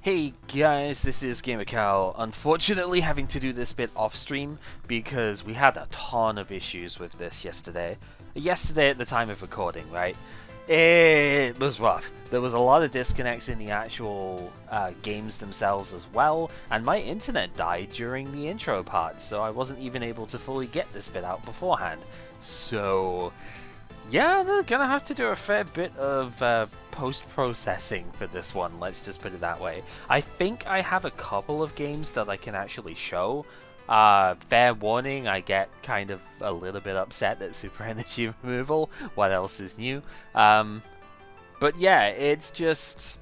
Hey guys, this is GamerCal. Unfortunately having to do this bit off stream because we had a ton of issues with this yesterday. Yesterday at the time of recording, right? It was rough. There was a lot of disconnects in the actual games themselves as well, and my internet died during the intro part, so I wasn't even able to fully get this bit out beforehand. So yeah, they're gonna have to do a fair bit of post-processing for this one, let's just put it that way. I think I have a couple of games that I can actually show. Fair warning, I get kind of a little bit upset at Super Energy Removal. What else is new? But yeah, it's just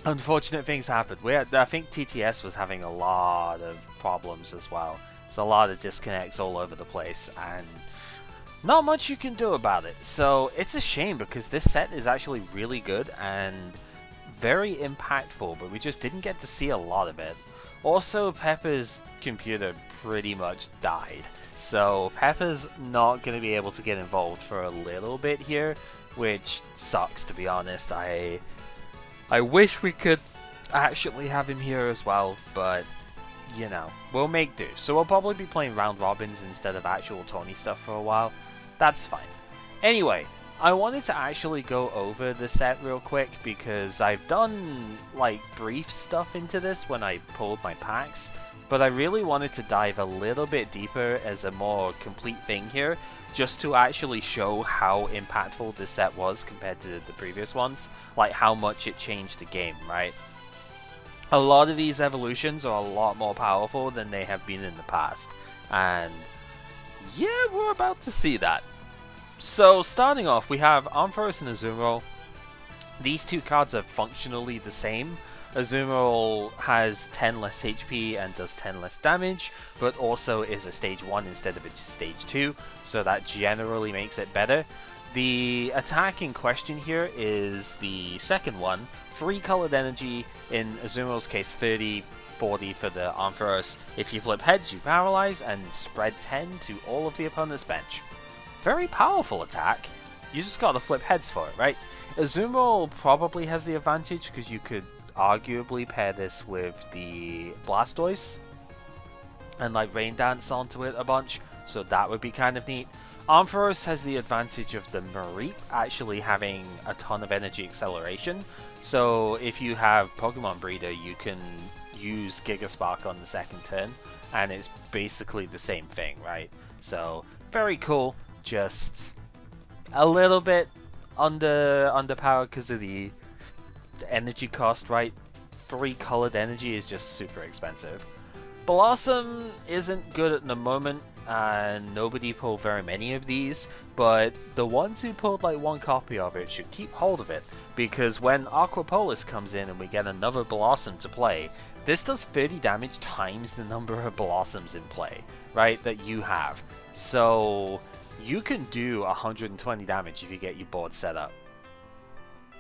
unfortunate things happened. I think TTS was having a lot of problems as well. There's a lot of disconnects all over the place, and not much you can do about it. So it's a shame because this set is actually really good and very impactful, but we just didn't get to see a lot of it. Also, Pepper's computer pretty much died, so Pepper's not going to be able to get involved for a little bit here, which sucks, to be honest. I wish we could actually have him here as well, but you know, we'll make do. So we'll probably be playing round robins instead of actual tourney stuff for a while. That's fine. Anyway, I wanted to actually go over the set real quick because I've done like brief stuff into this when I pulled my packs, but I really wanted to dive a little bit deeper as a more complete thing here, just to actually show how impactful this set was compared to the previous ones, like how much it changed the game, right? A lot of these evolutions are a lot more powerful than they have been in the past, and yeah, we're about to see that. So starting off, we have Ampharos and Azumarill. These two cards are functionally the same. Azumarill has 10 less HP and does 10 less damage, but also is a stage 1 instead of a stage 2, so that generally makes it better. The attack in question here is the second one, 3 colored energy, in Azumarill's case 30, 40 for the Ampharos. If you flip heads, you paralyze and spread 10 to all of the opponent's bench. Very powerful attack, you just gotta flip heads for it, right? Azumarill probably has the advantage because you could arguably pair this with the Blastoise and like Rain Dance onto it a bunch, so that would be kind of neat. Ampharos has the advantage of the Mareep actually having a ton of energy acceleration, so if you have Pokemon Breeder, you can use Giga Spark on the second turn, and it's basically the same thing, right? So, very cool, just a little bit underpowered because of the energy cost, right? 3 colored energy is just super expensive. Blossom isn't good at the moment, and nobody pulled very many of these, but the ones who pulled like 1 copy of it should keep hold of it, because when Aquapolis comes in and we get another Blossom to play, this does 30 damage times the number of Blossoms in play, right, that you have. So you can do 120 damage if you get your board set up.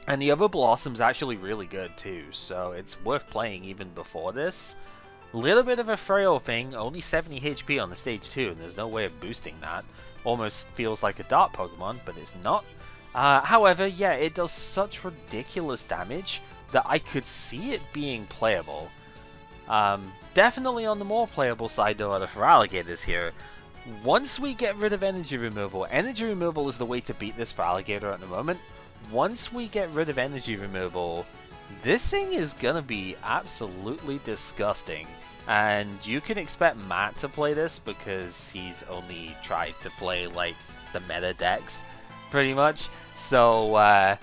And the other Blossom's actually really good too, so it's worth playing even before this. Little bit of a frail thing, only 70 HP on the stage 2, and there's no way of boosting that. Almost feels like a dart Pokemon, but it's not. However, yeah, it does such ridiculous damage that I could see it being playable. Definitely on the more playable side though for Alligators here. Once we get rid of energy removal is the way to beat this for Alligator at the moment. Once we get rid of energy removal, this thing is gonna be absolutely disgusting, and you can expect Matt to play this because he's only tried to play like the meta decks, pretty much. So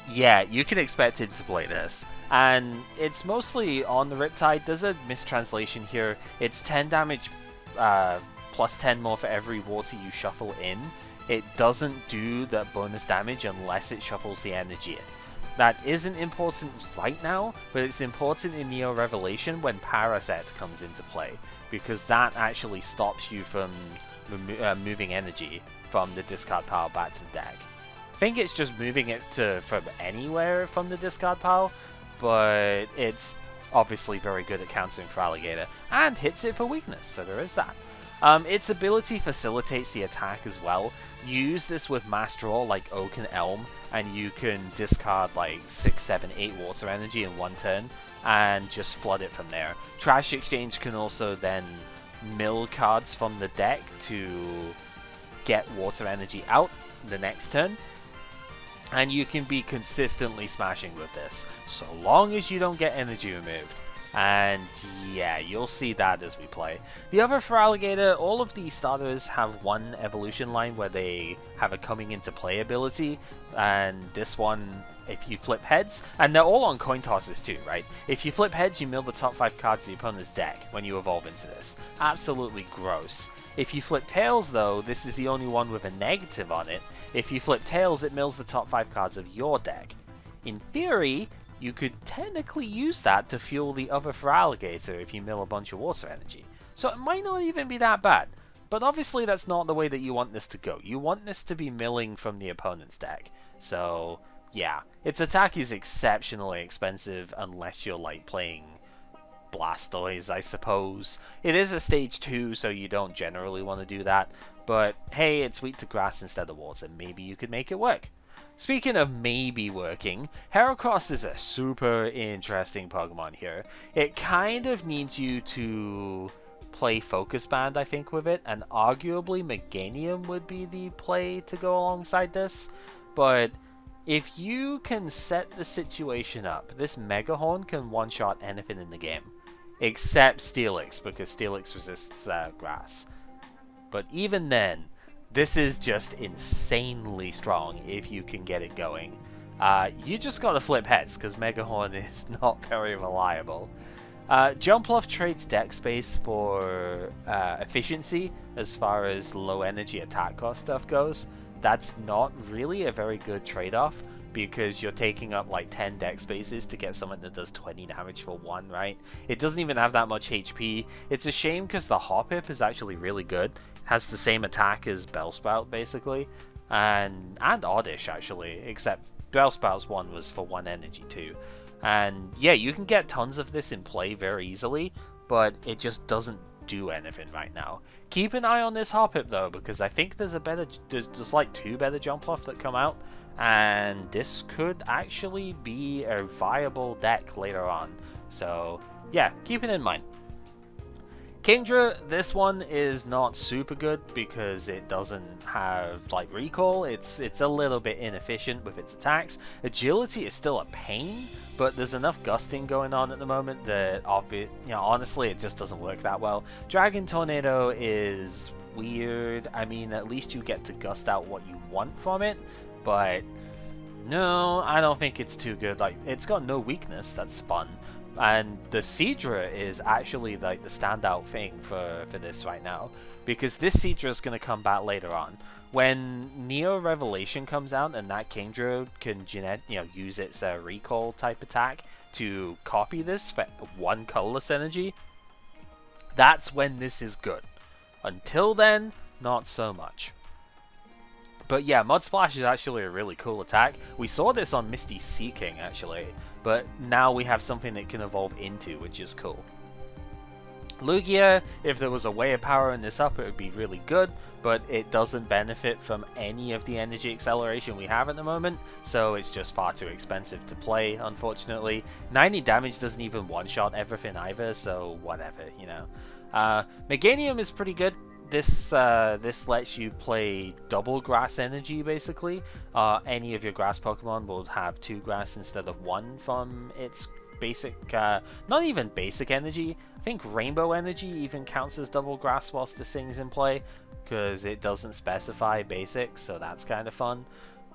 yeah, you can expect him to play this, and it's mostly on the Riptide. There's a mistranslation here. It's 10 damage plus 10 more for every water you shuffle in. It doesn't do that bonus damage unless it shuffles the energy in. That isn't important right now, but it's important in Neo Revelation when Paraset comes into play, because that actually stops you from moving energy from the discard pile back to the deck. I think it's just moving it from anywhere from the discard pile, but it's obviously very good at countering for Alligator, and hits it for weakness, so there is that. Its ability facilitates the attack as well. Use this with Mass Draw like Oak and Elm, and you can discard like 6, 7, 8 water energy in one turn and just flood it from there. Trash Exchange can also then mill cards from the deck to get water energy out the next turn, and you can be consistently smashing with this, so long as you don't get energy removed. And yeah, you'll see that as we play. The other for Alligator, all of these starters have one evolution line where they have a coming into play ability, and this one, if you flip heads, and they're all on coin tosses too, right? If you flip heads, you mill the top 5 cards of the opponent's deck when you evolve into this. Absolutely gross. If you flip tails though, this is the only one with a negative on it. If you flip tails, it mills the top 5 cards of your deck. In theory, you could technically use that to fuel the other for Alligator if you mill a bunch of water energy. So it might not even be that bad. But obviously that's not the way that you want this to go. You want this to be milling from the opponent's deck. So yeah, its attack is exceptionally expensive unless you're like playing Blastoise, I suppose. It is a stage 2, so you don't generally want to do that. But hey, it's weak to grass instead of water. Maybe you could make it work. Speaking of maybe working, Heracross is a super interesting Pokemon here. It kind of needs you to play Focus Band, I think, with it, and arguably Meganium would be the play to go alongside this. But if you can set the situation up, this Megahorn can one-shot anything in the game, except Steelix, because Steelix resists grass. But even then, this is just insanely strong if you can get it going. You just gotta flip heads, because Megahorn is not very reliable. Jumpluff trades deck space for efficiency as far as low energy attack cost stuff goes. That's not really a very good trade-off, because you're taking up like 10 deck spaces to get something that does 20 damage for 1, right? It doesn't even have that much HP. It's a shame because the Hoppip is actually really good. Has the same attack as Bellsprout, basically, and Oddish, actually, except Bellsprout's one was for 1 energy too. And yeah, you can get tons of this in play very easily, but it just doesn't do anything right now. Keep an eye on this Hoppip though, because I think there's like 2 better Jumpluff that come out, and this could actually be a viable deck later on. So yeah, keep it in mind. Kingdra, this one is not super good because it doesn't have like recall. It's a little bit inefficient with its attacks. Agility is still a pain, but there's enough gusting going on at the moment that honestly it just doesn't work that well. Dragon Tornado is weird. I mean, at least you get to gust out what you want from it, but no, I don't think it's too good. Like, it's got no weakness. That's fun. And the Seadra is actually like the standout thing for this right now, because this Seadra is going to come back later on. When Neo Revelation comes out and that Kingdra can use its recall type attack to copy this for 1 colorless energy, that's when this is good. Until then, not so much. But yeah, Mud Splash is actually a really cool attack. We saw this on Misty Seeking, actually, but now we have something it can evolve into, which is cool. Lugia, if there was a way of powering this up, it would be really good, but it doesn't benefit from any of the energy acceleration we have at the moment, so it's just far too expensive to play, unfortunately. 90 damage doesn't even one-shot everything either, so whatever, you know. Meganium is pretty good. This lets you play double grass energy, basically. Any of your grass Pokemon will have 2 grass instead of 1 from its basic, not even basic energy. I think Rainbow Energy even counts as double grass whilst this thing's in play, because it doesn't specify basic, so that's kind of fun.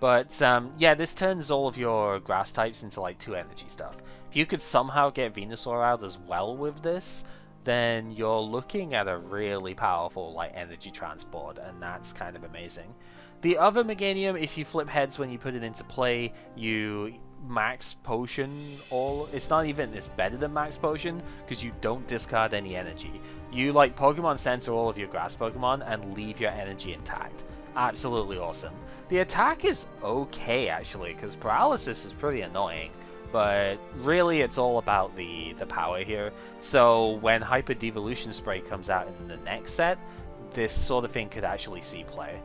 But yeah, this turns all of your grass types into like 2 energy stuff. If you could somehow get Venusaur out as well with this, then you're looking at a really powerful like energy transport, and that's kind of amazing. The other Meganium, if you flip heads when you put it into play, you max potion all. It's not even, it's better than max potion because you don't discard any energy. You like Pokemon Center all of your grass Pokemon and leave your energy intact. Absolutely awesome. The attack is okay actually, because paralysis is pretty annoying. But really, it's all about the power here. So when Hyper Devolution Spray comes out in the next set, this sort of thing could actually see play.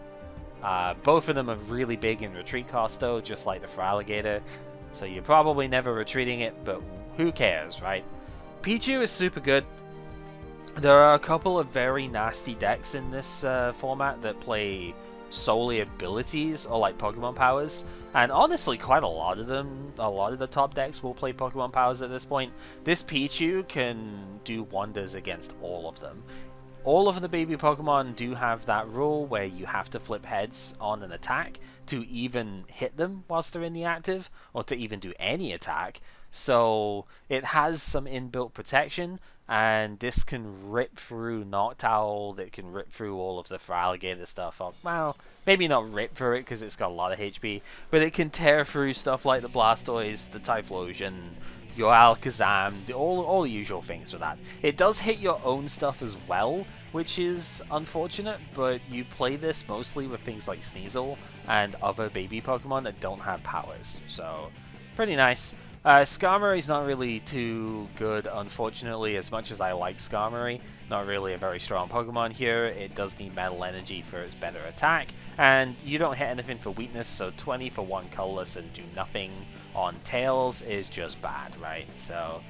Both of them are really big in retreat cost though, just like the Feraligatr. So you're probably never retreating it, but who cares, right? Pichu is super good. There are a couple of very nasty decks in this format that play solely abilities or like Pokemon powers, and honestly quite a lot of the top decks will play Pokemon powers at this point. This Pichu can do wonders against all of them. All of the baby Pokemon do have that rule where you have to flip heads on an attack to even hit them whilst they're in the active, or to even do any attack. So it has some inbuilt protection, and this can rip through Noctowl, it can rip through all of the Feraligatr stuff. Well, maybe not rip through it because it's got a lot of HP, but it can tear through stuff like the Blastoise, the Typhlosion, your Alakazam, all the usual things with that. It does hit your own stuff as well, which is unfortunate, but you play this mostly with things like Sneasel and other baby Pokemon that don't have powers, so pretty nice. Skarmory's not really too good, unfortunately, as much as I like Skarmory. Not really a very strong Pokemon here. It does need Metal Energy for its better attack, and you don't hit anything for weakness, so 20 for one colorless and do nothing on Tails is just bad, right? So,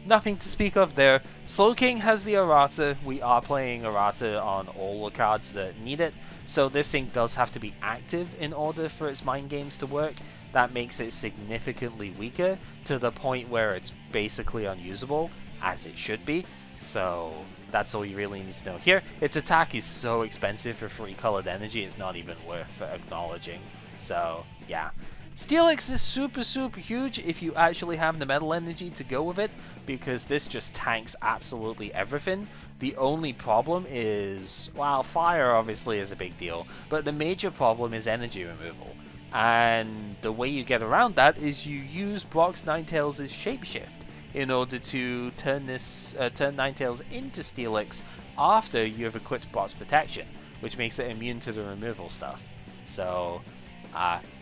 nothing to speak of there. Slowking has the Errata. We are playing Errata on all the cards that need it, so this thing does have to be active in order for its mind games to work. That makes it significantly weaker, to the point where it's basically unusable, as it should be. So that's all you really need to know here. Its attack is so expensive for 3 colored energy, it's not even worth acknowledging. So yeah. Steelix is super huge if you actually have the metal energy to go with it, because this just tanks absolutely everything. The only problem is, well, fire obviously is a big deal, but the major problem is energy removal. And the way you get around that is you use Brock's Ninetales' Shapeshift in order to turn Ninetales into Steelix after you have equipped Brock's Protection, which makes it immune to the removal stuff. So,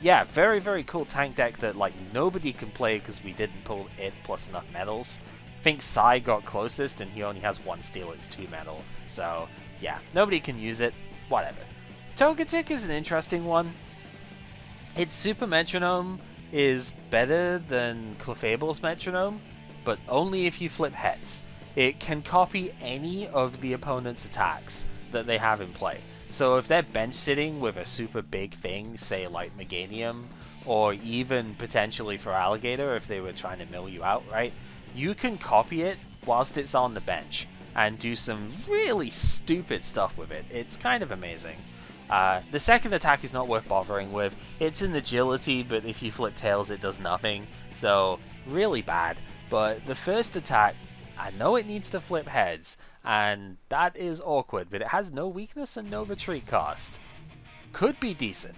yeah, very cool tank deck that like nobody can play because we didn't pull it plus enough metals. I think Sai got closest and he only has 1 Steelix, 2 metal. So, yeah, nobody can use it, whatever. Togetic is an interesting one. Its Super Metronome is better than Clefable's Metronome, but only if you flip heads. It can copy any of the opponent's attacks that they have in play. So if they're bench sitting with a super big thing, say like Meganium, or even potentially Feraligatr if they were trying to mill you out, right? You can copy it whilst it's on the bench and do some really stupid stuff with it. It's kind of amazing. The second attack is not worth bothering with. It's an agility, but if you flip tails it does nothing, so really bad. But the first attack, I know it needs to flip heads, and that is awkward, but it has no weakness and no retreat cost. Could be decent.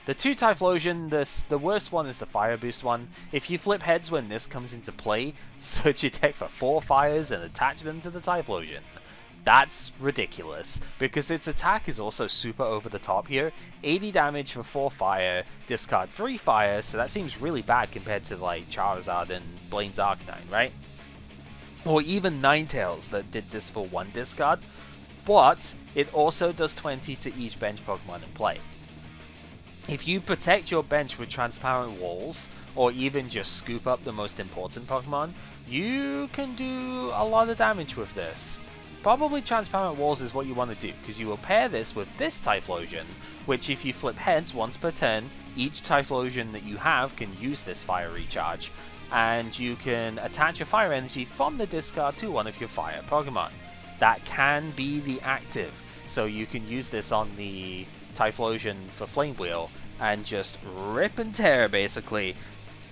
The 2 Typhlosion, the worst one is the Fire Boost one. If you flip heads when this comes into play, search your deck for 4 fires and attach them to the Typhlosion. That's ridiculous, because its attack is also super over the top here. 80 damage for 4 fire, discard 3 fire, so that seems really bad compared to like Charizard and Blaine's Arcanine, right? Or even Ninetales that did this for 1 discard, but it also does 20 to each bench Pokemon in play. If you protect your bench with transparent walls, or even just scoop up the most important Pokemon, you can do a lot of damage with this. Probably transparent walls is what you want to do, because you will pair this with this Typhlosion, which if you flip heads once per turn, each Typhlosion that you have can use this fire recharge, and you can attach a fire energy from the discard to one of your fire Pokemon. That can be the active, so you can use this on the Typhlosion for Flame Wheel and just rip and tear basically.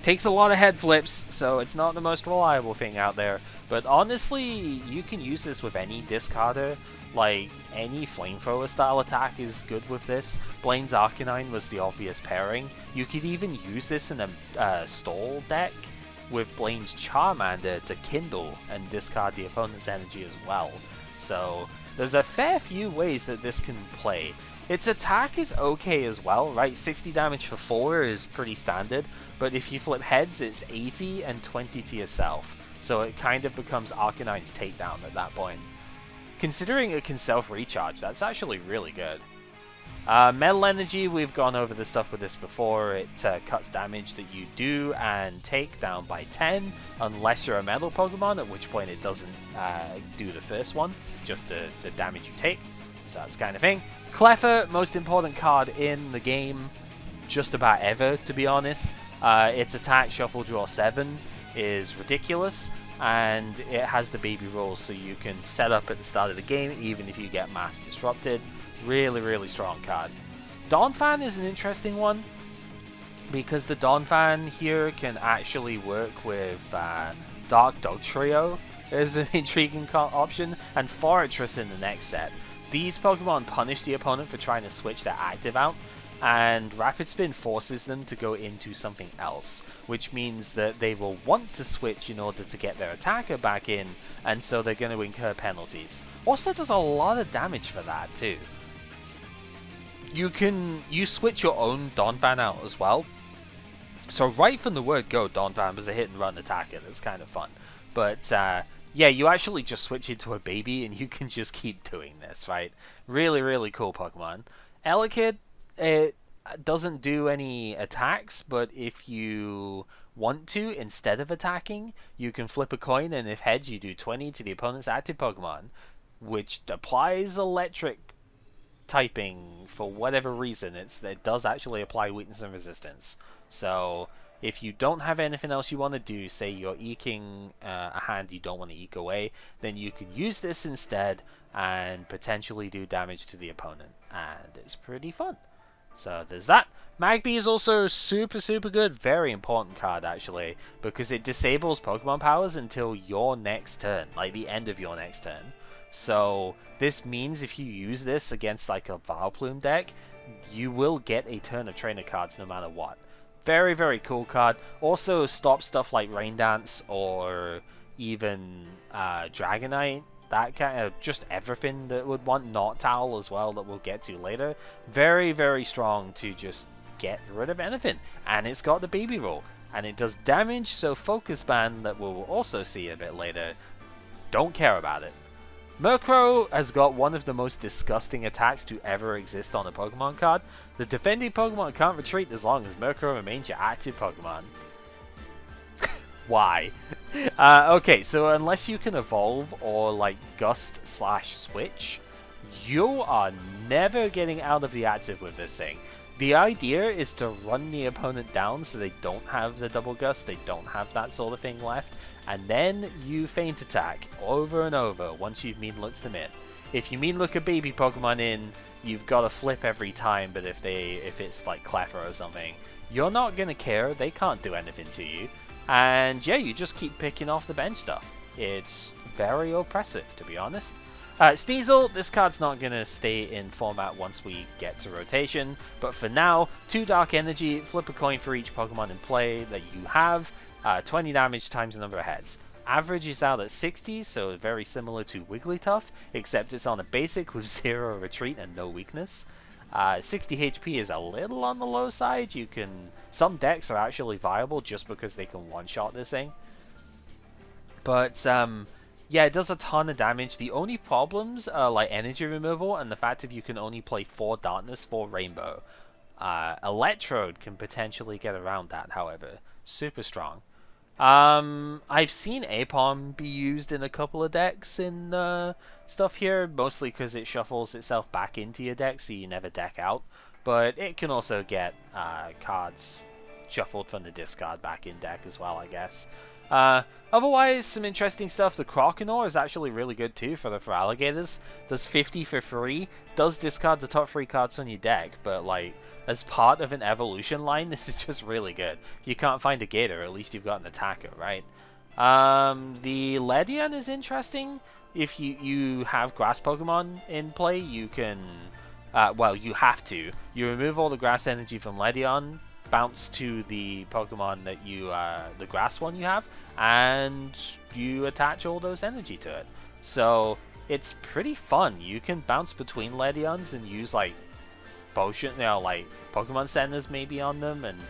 Takes a lot of head flips, so it's not the most reliable thing out there, but honestly, you can use this with any discarder. Like, any flamethrower style attack is good with this. Blaine's Arcanine was the obvious pairing. You could even use this in a stall deck with Blaine's Charmander to Kindle and discard the opponent's energy as well. So, there's a fair few ways that this can play. Its attack is okay as well, right? 60 damage for 4 is pretty standard, but if you flip heads, it's 80 and 20 to yourself, so it kind of becomes Arcanine's takedown at that point. Considering it can self-recharge, that's actually really good. Metal Energy, we've gone over the stuff with this before. It cuts damage that you do and take down by 10, unless you're a Metal Pokemon, at which point it doesn't do the first one, just the damage you take. So that's kind of thing. Cleffa, most important card in the game, just about ever, to be honest. Its attack, Shuffle, Draw 7 is ridiculous, and it has the baby rolls, so you can set up at the start of the game, even if you get mass disrupted. Really, really strong card. Donphan is an interesting one, because the Donphan here can actually work with Dark Dugtrio as an intriguing option, and Fortress in the next set. These Pokemon punish the opponent for trying to switch their active out, and Rapid Spin forces them to go into something else, which means that they will want to switch in order to get their attacker back in, and so they're going to incur penalties. Also does a lot of damage for that too. You switch your own Donphan out as well. So right from the word go, Donphan was a hit and run attacker. That's kind of fun. But yeah, you actually just switch into a baby and you can just keep doing this, right? Really, really cool Pokemon. Elekid, it doesn't do any attacks, but if you want to, instead of attacking, you can flip a coin, and if heads, you do 20 to the opponent's active Pokemon, which applies electric typing for whatever reason. It does actually apply weakness and resistance. So if you don't have anything else you want to do, say you're eking a hand you don't want to eke away, then you can use this instead and potentially do damage to the opponent, and it's pretty fun. So there's that. Magby is also super, super good. Very important card, actually, because it disables Pokemon powers until your next turn, like the end of your next turn. So this means if you use this against like a Vileplume deck, you will get a turn of trainer cards no matter what. Very, very cool card. Also stops stuff like Rain Dance or even Dragonite. That kind of just everything that would want Knot Towel as well, that we'll get to later. Very, very strong to just get rid of anything. And it's got the baby roll. And it does damage, so Focus Band, that we'll also see a bit later, don't care about it. Murkrow has got one of the most disgusting attacks to ever exist on a Pokemon card. The defending Pokemon can't retreat as long as Murkrow remains your active Pokemon. Why? Okay, so unless you can evolve or like Gust / Switch, you are never getting out of the active with this thing. The idea is to run the opponent down so they don't have the double Gust, they don't have that sort of thing left, and then you feint attack over and over once you've mean looked them in. If you mean look a baby Pokemon in, you've got to flip every time, but if it's like Cleffa or something, you're not going to care, they can't do anything to you. And yeah, you just keep picking off the bench stuff. It's very oppressive, to be honest. Sneasel, this card's not going to stay in format once we get to rotation, but for now, 2 Dark Energy, flip a coin for each Pokemon in play that you have, 20 damage times the number of heads. Average is out at 60, so very similar to Wigglytuff, except it's on a basic with 0 retreat and no weakness. 60 HP is a little on the low side. Some decks are actually viable just because they can one-shot this thing. But yeah, it does a ton of damage. The only problems are like energy removal and the fact that you can only play 4 Darkness, 4 Rainbow. Electrode can potentially get around that, however. Super strong. I've seen Apom be used in a couple of decks in stuff here, mostly because it shuffles itself back into your deck, so you never deck out. But it can also get cards shuffled from the discard back in deck as well, I guess. Otherwise, some interesting stuff. The Croconaw is actually really good too for alligators. Does 50 for free. Does discard the top 3 cards on your deck, but like as part of an evolution line, this is just really good. You can't find a Gator, at least you've got an attacker, right? The Ledian is interesting. If you have grass Pokemon in play, you can well, you have to. You remove all the grass energy from Ledian, bounce to the Pokemon that the grass one you have, and you attach all those energy to it. So it's pretty fun. You can bounce between Ledians and use like potion, like Pokemon centers maybe on them, and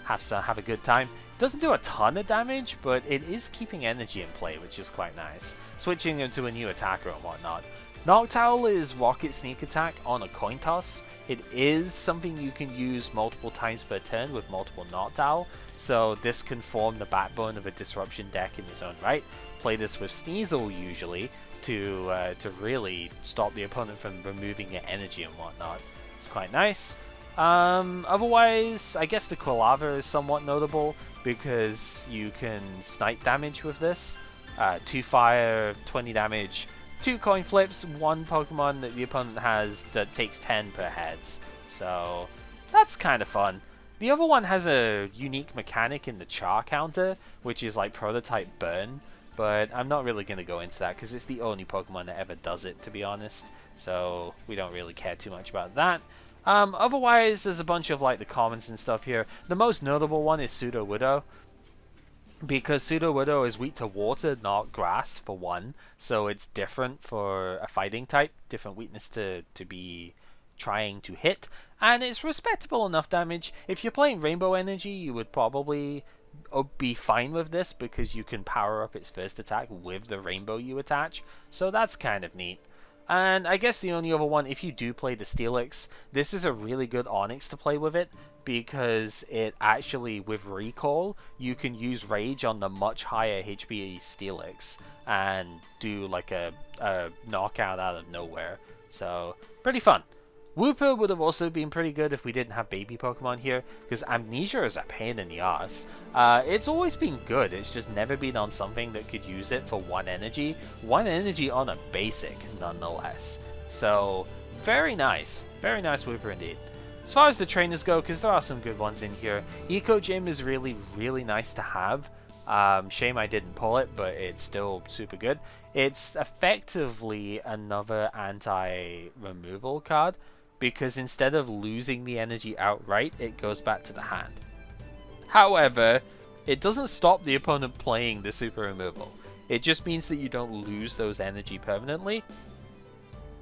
have a good time. It doesn't do a ton of damage, but it is keeping energy in play, which is quite nice. Switching into a new attacker and whatnot. Noctowl is Rocket Sneak Attack on a coin toss. It is something you can use multiple times per turn with multiple Noctowl, so this can form the backbone of a Disruption deck in its own right. Play this with Sneasel usually to really stop the opponent from removing your energy and whatnot. It's quite nice. Otherwise, I guess the Quilava is somewhat notable because you can snipe damage with this. 2 fire, 20 damage, 2 coin flips, 1 Pokemon that the opponent has that takes 10 per heads. So that's kind of fun. The other one has a unique mechanic in the char counter, which is like Prototype Burn, but I'm not really going to go into that because it's the only Pokemon that ever does it, to be honest. So we don't really care too much about that. Otherwise, there's a bunch of like the commons and stuff here. The most notable one is Sudowoodo, because Sudowoodo is weak to water, not grass, for one, so it's different for a fighting type, different weakness to be trying to hit, and it's respectable enough damage. If you're playing Rainbow Energy, you would probably be fine with this because you can power up its first attack with the Rainbow you attach, so that's kind of neat. And I guess the only other one, if you do play the Steelix, this is a really good Onyx to play with it, because it actually, with Recall, you can use Rage on the much higher HP Steelix and do like a knockout out of nowhere. So, pretty fun. Wooper would have also been pretty good if we didn't have baby Pokemon here, because Amnesia is a pain in the ass. It's always been good, it's just never been on something that could use it for 1 energy. 1 energy on a basic, nonetheless. So, very nice Wooper indeed. As far as the trainers go, because there are some good ones in here, Eco Gym is really, really nice to have. Shame I didn't pull it, but it's still super good. It's effectively another anti-removal card, because instead of losing the energy outright, it goes back to the hand. However, it doesn't stop the opponent playing the super removal. It just means that you don't lose those energy permanently,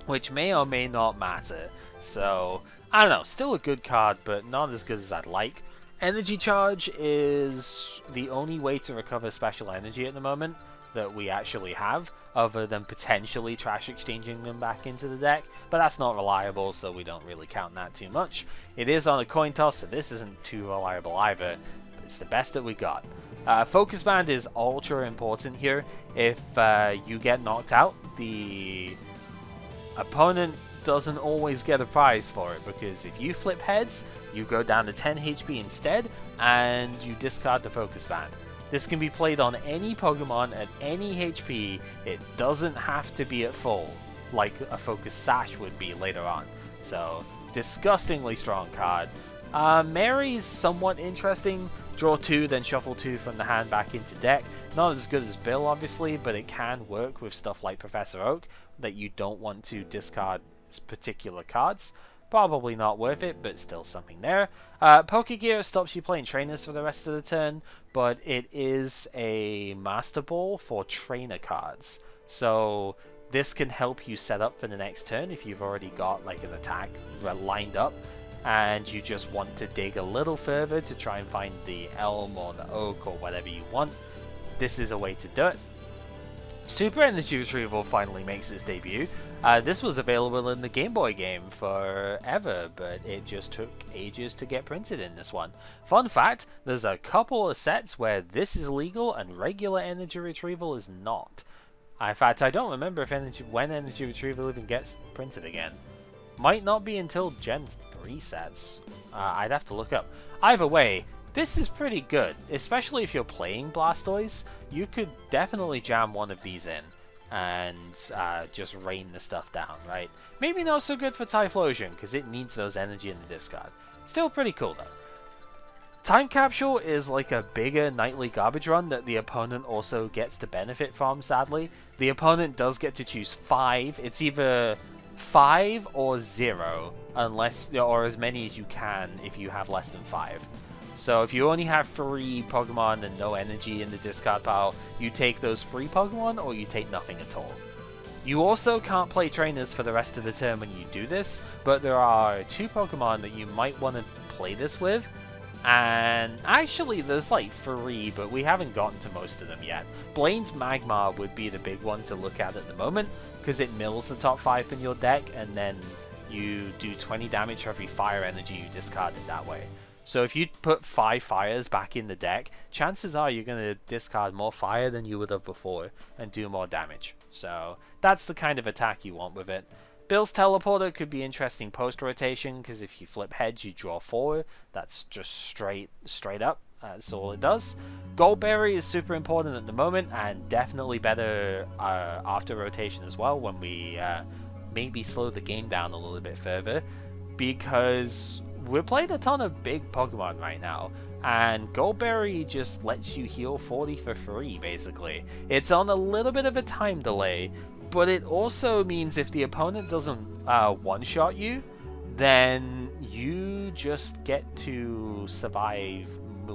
which may or may not matter. So, I don't know, still a good card, but not as good as I'd like. Energy Charge is the only way to recover special energy at the moment that we actually have, other than potentially trash exchanging them back into the deck, but that's not reliable, so we don't really count that too much. It is on a coin toss, so this isn't too reliable either, but it's the best that we got. Focus Band is ultra important here. If you get knocked out, the opponent doesn't always get a prize for it, because if you flip heads, you go down to 10 HP instead, and you discard the Focus Band. This can be played on any Pokemon at any HP. It doesn't have to be at full, like a Focus Sash would be later on. So, disgustingly strong card. Mary's somewhat interesting. Draw 2, then shuffle 2 from the hand back into deck. Not as good as Bill, obviously, but it can work with stuff like Professor Oak that you don't want to discard particular cards. Probably not worth it, but still something there. Pokegear stops you playing trainers for the rest of the turn, but it is a Master Ball for trainer cards. So this can help you set up for the next turn if you've already got like an attack lined up, and you just want to dig a little further to try and find the Elm or the Oak or whatever you want. This is a way to do it. Super Energy Retrieval finally makes its debut. This was available in the Game Boy game forever, but it just took ages to get printed in this one. Fun fact, there's a couple of sets where this is legal and regular Energy Retrieval is not. In fact, I don't remember if when Energy Retrieval even gets printed again. Might not be until Gen 3 sets. I'd have to look up. Either way, this is pretty good, especially if you're playing Blastoise. You could definitely jam one of these in and just rain the stuff down, right? Maybe not so good for Typhlosion, because it needs those energy in the discard. Still pretty cool though. Time Capsule is like a bigger nightly garbage run that the opponent also gets to benefit from, sadly. The opponent does get to choose 5. It's either 5 or 0, unless, or as many as you can if you have less than 5. So if you only have 3 Pokemon and no energy in the discard pile, you take those 3 Pokemon or you take nothing at all. You also can't play trainers for the rest of the turn when you do this, but there are 2 Pokemon that you might want to play this with. And actually, there's like 3, but we haven't gotten to most of them yet. Blaine's Magmar would be the big one to look at the moment, because it mills the top 5 in your deck, and then you do 20 damage for every fire energy you discard it that way. So if you put 5 fires back in the deck, chances are you're going to discard more fire than you would have before, and do more damage. So that's the kind of attack you want with it. Bill's Teleporter could be interesting post-rotation, because if you flip heads, you draw 4. That's just straight up. That's all it does. Goldberry is super important at the moment, and definitely better after rotation as well, when we maybe slow the game down a little bit further, because we're playing a ton of big Pokemon right now, and Goldberry just lets you heal 40 for free, basically. It's on a little bit of a time delay, but it also means if the opponent doesn't one-shot you, then you just get to survive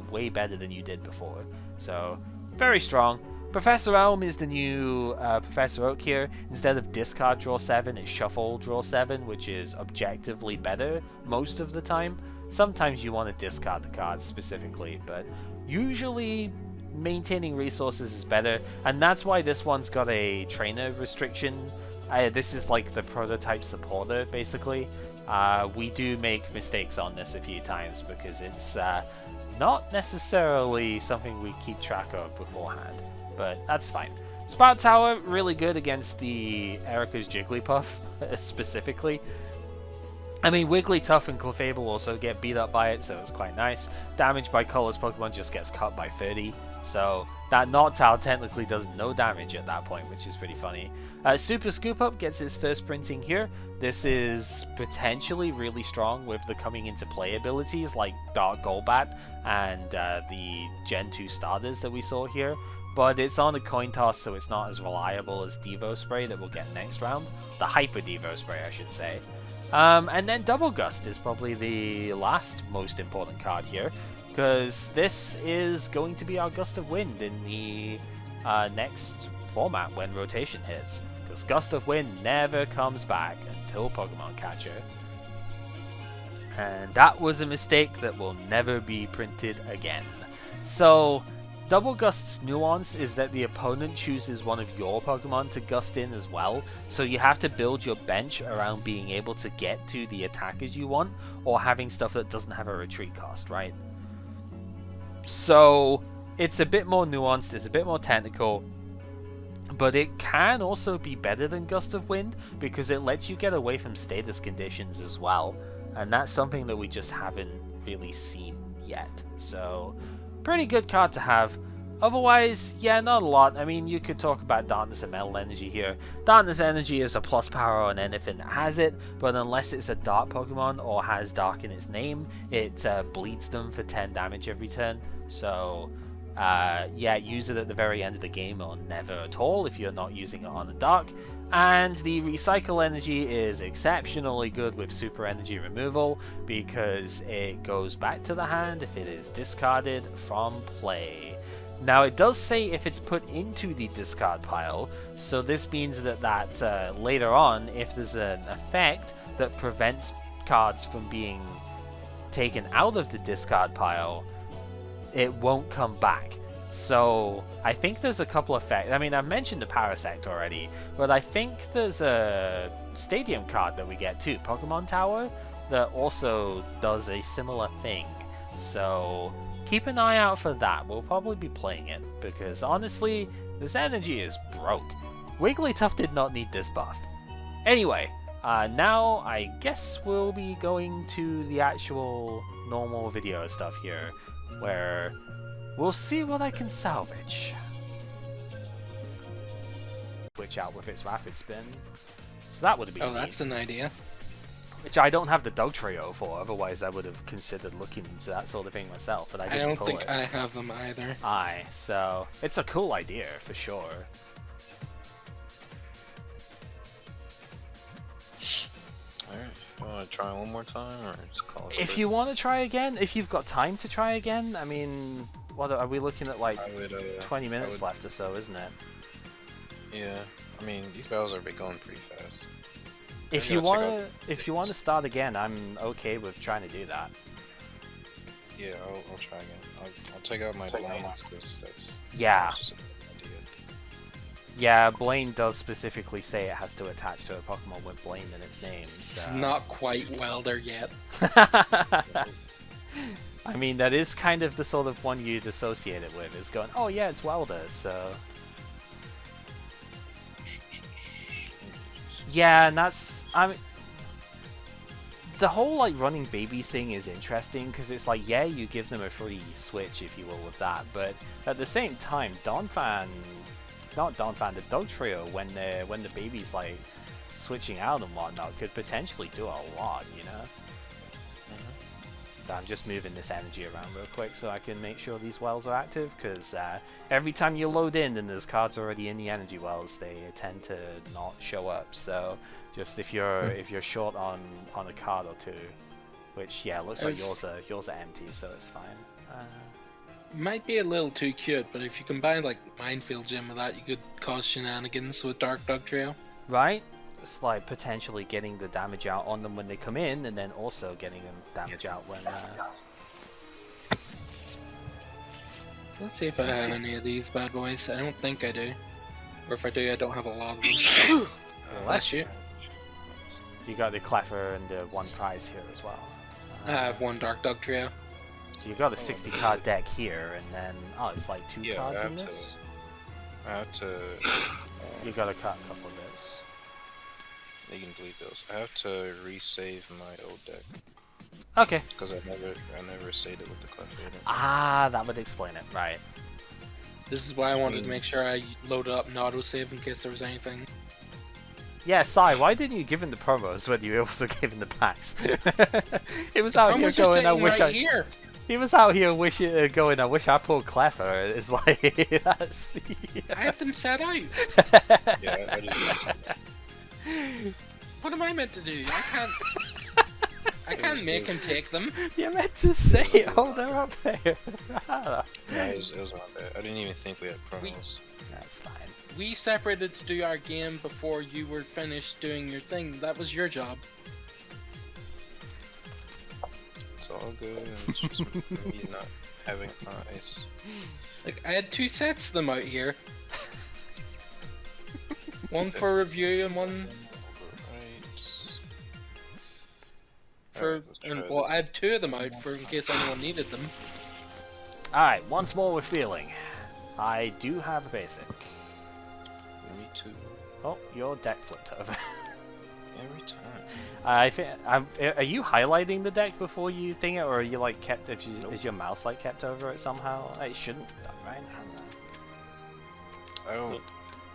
way better than you did before. So, very strong. Professor Elm is the new Professor Oak here. Instead of discard draw 7, it's shuffle draw 7, which is objectively better most of the time. Sometimes you want to discard the cards specifically, but usually maintaining resources is better, and that's why this one's got a trainer restriction. This is like the prototype supporter, basically. We do make mistakes on this a few times because it's not necessarily something we keep track of beforehand, but that's fine. Sprout Tower, really good against the Erica's Jigglypuff, specifically. I mean, Wigglytuff and Clefable also get beat up by it, so it's quite nice. Damage by Color's Pokemon just gets cut by 30, so that Noctowl technically does no damage at that point, which is pretty funny. Super Scoop Up gets its first printing here. This is potentially really strong with the coming into play abilities like Dark Golbat and the Gen 2 starters that we saw here, but it's on a coin toss, so it's not as reliable as Devo Spray that we'll get next round. The Hyper Devo Spray, I should say. And then Double Gust is probably the last most important card here, because this is going to be our Gust of Wind in the next format when rotation hits, because Gust of Wind never comes back until Pokemon Catcher. And that was a mistake that will never be printed again. So, Double Gust's nuance is that the opponent chooses one of your Pokemon to Gust in as well, so you have to build your bench around being able to get to the attackers you want, or having stuff that doesn't have a retreat cost, right? So, it's a bit more nuanced, it's a bit more technical, but it can also be better than Gust of Wind, because it lets you get away from status conditions as well, and that's something that we just haven't really seen yet, so pretty good card to have. Otherwise, yeah, not a lot. I mean, you could talk about Darkness and Metal Energy here. Darkness Energy is a plus power on anything that has it, but unless it's a Dark Pokemon or has Dark in its name, it bleeds them for 10 damage every turn. So, yeah, use it at the very end of the game or never at all if you're not using it on the Dark. And the Recycle Energy is exceptionally good with Super Energy removal, because it goes back to the hand if it is discarded from play. Now, it does say if it's put into the discard pile, so this means that later on, if there's an effect that prevents cards from being taken out of the discard pile, it won't come back. So, I think there's a couple of effects. I mean, I've mentioned the Parasect already, but I think there's a Stadium card that we get too, Pokemon Tower, that also does a similar thing. So, keep an eye out for that. We'll probably be playing it, because honestly, this energy is broke. Wigglytuff did not need this buff. Anyway, now I guess we'll be going to the actual normal video stuff here, where we'll see what I can salvage. Switch out with its Rapid Spin. So that would be neat. That's an idea. Which I don't have the Dog Trio for, otherwise I would have considered looking into that sort of thing myself, but I didn't pull it. I don't think I have them either. Aye, so it's a cool idea for sure. Alright, you want to try one more time, or just call it If you want to try again, if you've got time to try again, I mean, what are we looking at, like 20 minutes left or so, isn't it? Yeah, I mean, you guys are going pretty fast. If you want to start again, I'm okay with trying to do that. Yeah, I'll try again. I'll take out my blinds because that's Yeah. just a bad idea. Yeah, Blaine does specifically say it has to attach to a Pokemon with Blaine in its name, so... It's not quite Welder yet. I mean, that is kind of the sort of one you'd associate it with, is going, oh yeah, it's Welder, so... Yeah, and that's... I mean... The whole, like, running babies thing is interesting, because it's like, yeah, you give them a free switch, if you will, with that, but at the same time, the Dog Trio, when the baby's, like, switching out and whatnot, could potentially do a lot, you know? So I'm just moving this energy around real quick so I can make sure these wells are active, because every time you load in and there's cards already in the energy wells, they tend to not show up. So just if you're short on a card or two, which yeah, looks like yours are empty, so it's fine. Might be a little too cute, but if you combine like Minefield Gym with that, you could cause shenanigans with Dark Dog Trio. Right? It's like potentially getting the damage out on them when they come in, and then also getting them damage out when... So let's see if I have any of these bad boys. I don't think I do. Or if I do, I don't have a lot of them. Bless you. You got the Cleffer and the one prize here as well. I have one Dark Dog Trio. So you got a 60 card deck here, and then... Oh, it's like 2 cards in this? I have to... You gotta cut a couple of this. You can delete those. I have to resave my old deck. Okay. Because I never saved it with the Cleffer in it. Ah, that would explain it, right. This is why I wanted to make sure I loaded up an autosave in case there was anything. Yeah, Sai, why didn't you give him the promos when you also gave him the packs? He was out here going, I wish I... Here. He was out here going, I wish I pulled Cleffer. It's like, that's... I had them set out. Yeah, I just... What am I meant to do? I can't make him take them. You're meant to say, oh, they're up there. Yeah, it was not bad. I didn't even think we had promos. That's fine. We separated to do our game before you were finished doing your thing. That was your job. It's all good. It's just me not having eyes. Like, I had 2 sets of them out here. One for review and one for... well, I had 2 of them out for in case anyone needed them. Alright, once more with feeling. I do have a basic. Me too. Oh, your deck flipped over. Every time. I think. Are you highlighting the deck before you think it, or are you like kept? Is your mouse like kept over it somehow? It shouldn't have done, right? I don't.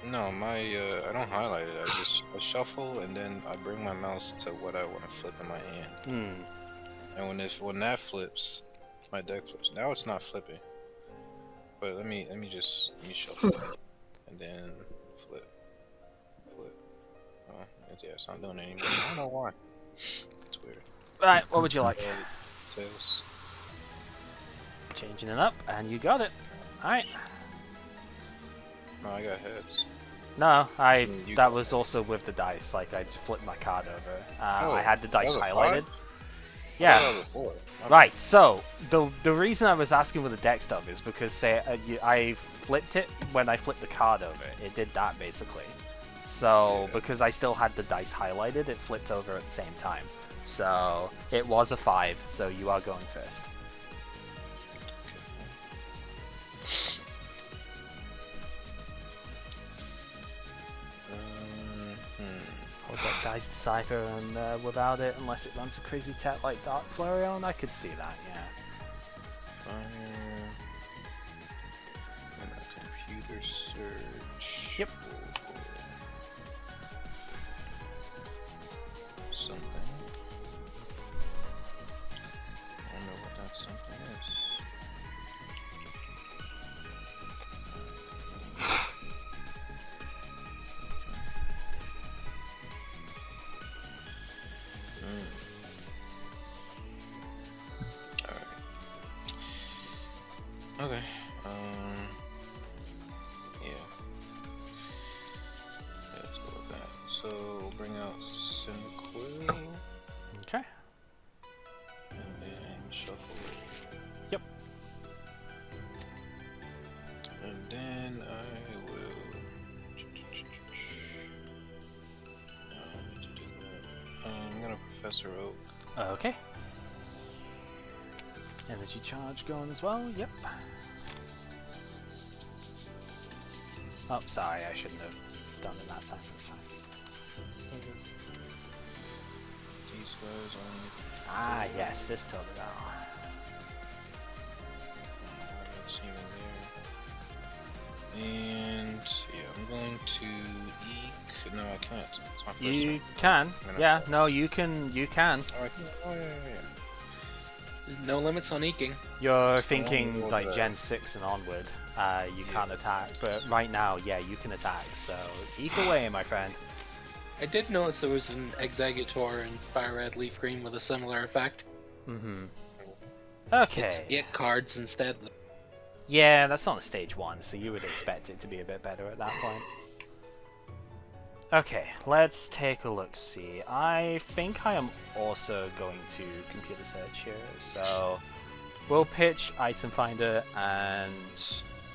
No, I don't highlight it. I shuffle and then I bring my mouse to what I want to flip in my hand. And when that flips, my deck flips. Now it's not flipping. But let me shuffle and then flip. Oh, yeah, it's not doing it anymore. I don't know why. It's weird. Right, what would you like? Tails. Changing it up, and you got it. Alright. No, I got heads. No, that was also with the dice. Like, I flipped my card over. I had the dice highlighted. Yeah. That was a 4. Right, so the reason I was asking with the deck stuff is because say I flipped it when I flipped the card over. It did that basically. So because I still had the dice highlighted, it flipped over at the same time. So it was a 5. So you are going first. Hold that dice decipher and without it, unless it runs a crazy tech like Dark Flareon, I could see that, yeah. And a computer search. Yep. Something. I don't know what that something is. Okay. Yeah. Let's go with that. So we'll bring out Cyndaquil Okay. and then shuffle it. Professor Oak. Okay. Energy charge going as well. Yep. Oh, sorry, I shouldn't have done it that time. It's fine. These guys on. Ah, yes, this Totodile. That's even there. And yeah, I'm going to eek. No, I can't. It's my first You turn. can. Yeah, no, you can. You can. Oh, I can. Oh, yeah. There's no limits on eking. You're So thinking what like the- Gen 6 and onward. You can't attack, but right now, yeah, you can attack. So eke away, my friend. I did notice there was an Executor in Fire Red Leaf Green with a similar effect. Mm-hmm. Okay. It's 8 cards instead. Yeah, that's on a stage 1, so you would expect it to be a bit better at that point. Okay, let's take a look-see. I think I am also going to computer search here, so we'll pitch Item Finder, and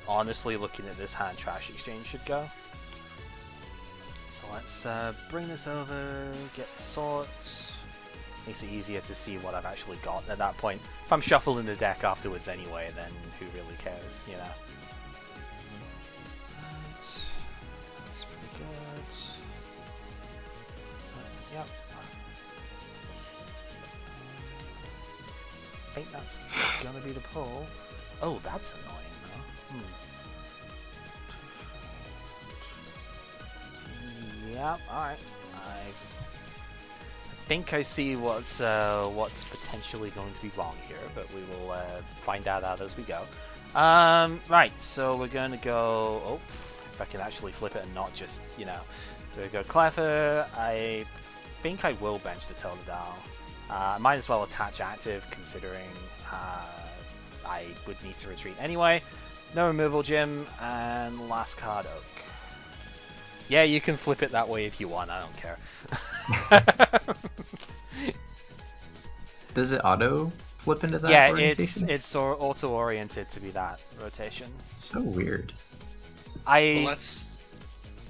honestly, looking at this hand, Trash Exchange should go. So let's bring this over, get sorts. Makes it easier to see what I've actually got at that point. If I'm shuffling the deck afterwards anyway, then who really cares, you know? Right. That's pretty good. Yep. I think that's gonna be the pull. Oh, that's annoying though. Yep, alright. I think I see what's potentially going to be wrong here, but we will find that out as we go. Right, so we're going to go... Oh, if I can actually flip it and not just, you know... So we go Clever. I think I will bench the Totodile. I might as well attach active, considering I would need to retreat anyway. No removal, Jim, and last card, Oak. Yeah, you can flip it that way if you want, I don't care. Does it auto flip into that? Yeah, orientation? it's auto-oriented to be that rotation. It's so weird. I Well, that's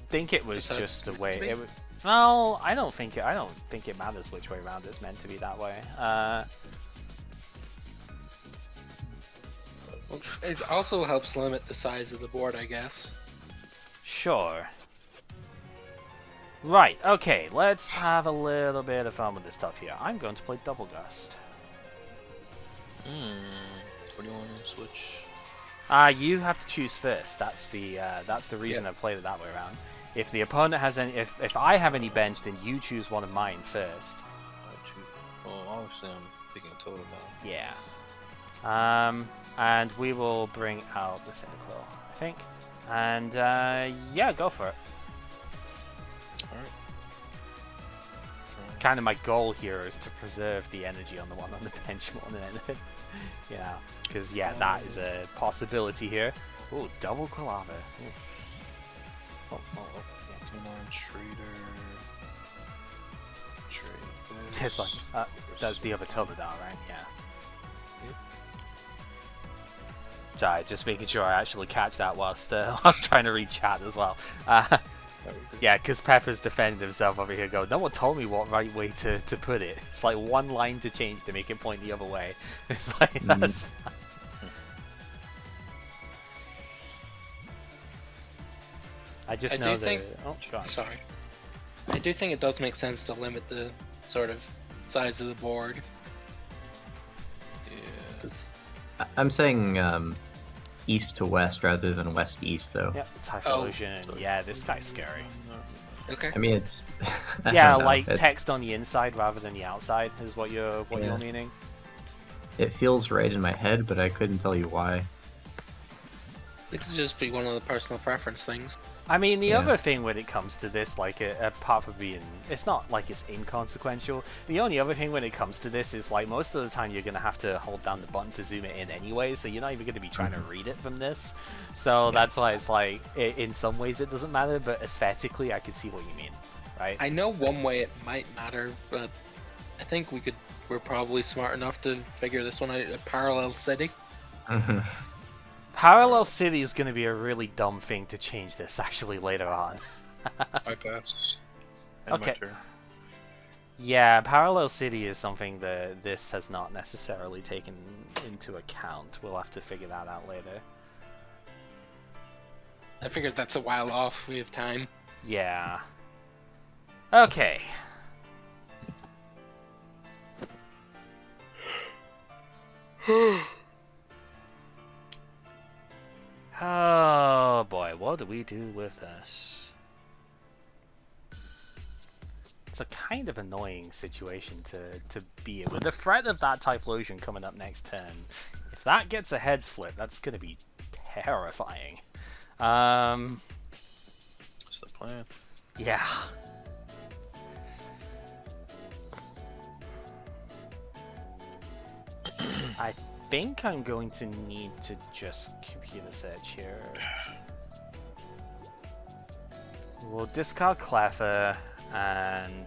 think it was that's just the meant way to be. it. Well, I don't think it matters which way around it's meant to be that way. it also helps limit the size of the board, I guess. Sure. Right. Okay. Let's have a little bit of fun with this stuff here. I'm going to play Double Dust. What do you want to switch? You have to choose first. That's the reason I played it that way around. If the opponent has any, if I have any bench, then you choose one of mine first. Well, obviously I'm picking Total now. Yeah. And we will bring out the Cyndaquil, I think. And yeah, go for it. Alright. Kind of my goal here is to preserve the energy on the one on the bench more than anything. You know, because yeah, that is a possibility here. Ooh, double Quilava. Oh, yeah. Come on, Trader. Trade It's this. like, that's the other Totodile, right? Yeah. Sorry, just making sure I actually catch that whilst trying to read chat as well. Yeah, because Pepper's defending himself over here going, no one told me what right way to put it. It's like one line to change to make it point the other way. It's like, that's... I just know that... Oh, go on. Sorry. I do think it does make sense to limit the sort of size of the board. Yeah. 'Cause I'm saying east to west rather than west to east, though. Yep, Typhlosion. Yeah, this guy's scary. Okay. I mean, it's I Yeah, don't know. like it, text on the inside rather than the outside is what you're Yeah. meaning. it feels right in my head, but I couldn't tell you why. It could just be one of the personal preference things. I mean, the Yeah. other thing when it comes to this, like, apart from being, it's not like it's inconsequential. The only other thing when it comes to this is, like, most of the time you're going to have to hold down the button to zoom it in anyway, so you're not even going to be trying to read it from this. So that's why it's like, in some ways it doesn't matter, but aesthetically I can see what you mean, right? I know one way it might matter, but I think we're probably smart enough to figure this one out. A parallel city. Parallel City is going to be a really dumb thing to change this, actually, later on. I pass. And Okay. My turn. Yeah, Parallel City is something that this has not necessarily taken into account. We'll have to figure that out later. I figured that's a while off. We have time. Yeah. Okay. Oh boy, what do we do with this? It's a kind of annoying situation to be in. With the threat of that Typhlosion coming up next turn, if that gets a heads flip, that's going to be terrifying. That's the plan. Yeah. I think I'm going to need to just computer search here. We'll discard Cleffer and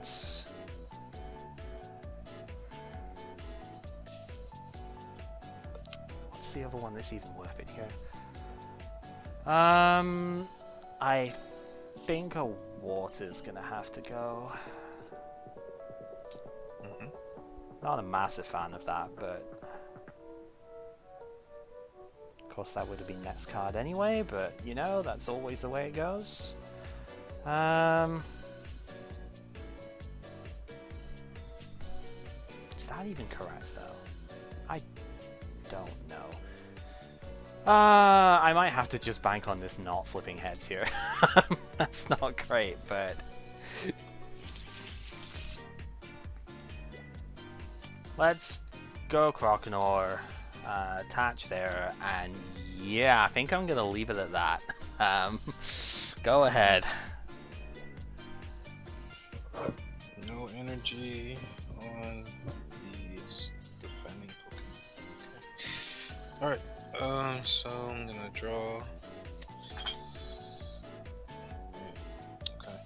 what's the other one that's even worth it here? I think a water's gonna have to go. Not a massive fan of that, but of course that would have been next card anyway, but you know, that's always the way it goes. Is that even correct though? I don't know. I might have to just bank on this not flipping heads here. That's not great, but let's go Croconaw, attach there, and yeah, I think I'm gonna leave it at that. Go ahead. No energy on these defending Pokemon. Okay. Alright, so I'm gonna draw. Okay.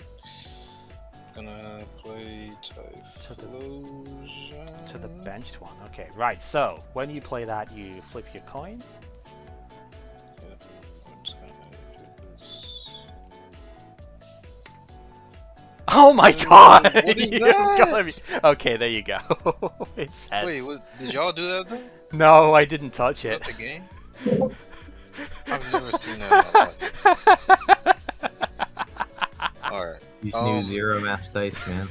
Gonna play Typhlosion. To the benched one. Okay, right. So when you play that, you flip your coin. Yeah, I'm just gonna do this. Oh my god! What is You've that? gotta be- Okay, there you go. It's heads. Wait, did y'all do that though? No, I didn't touch Is it. that the game? I've never seen that in my life. Alright. These new Zero Mass dice, man.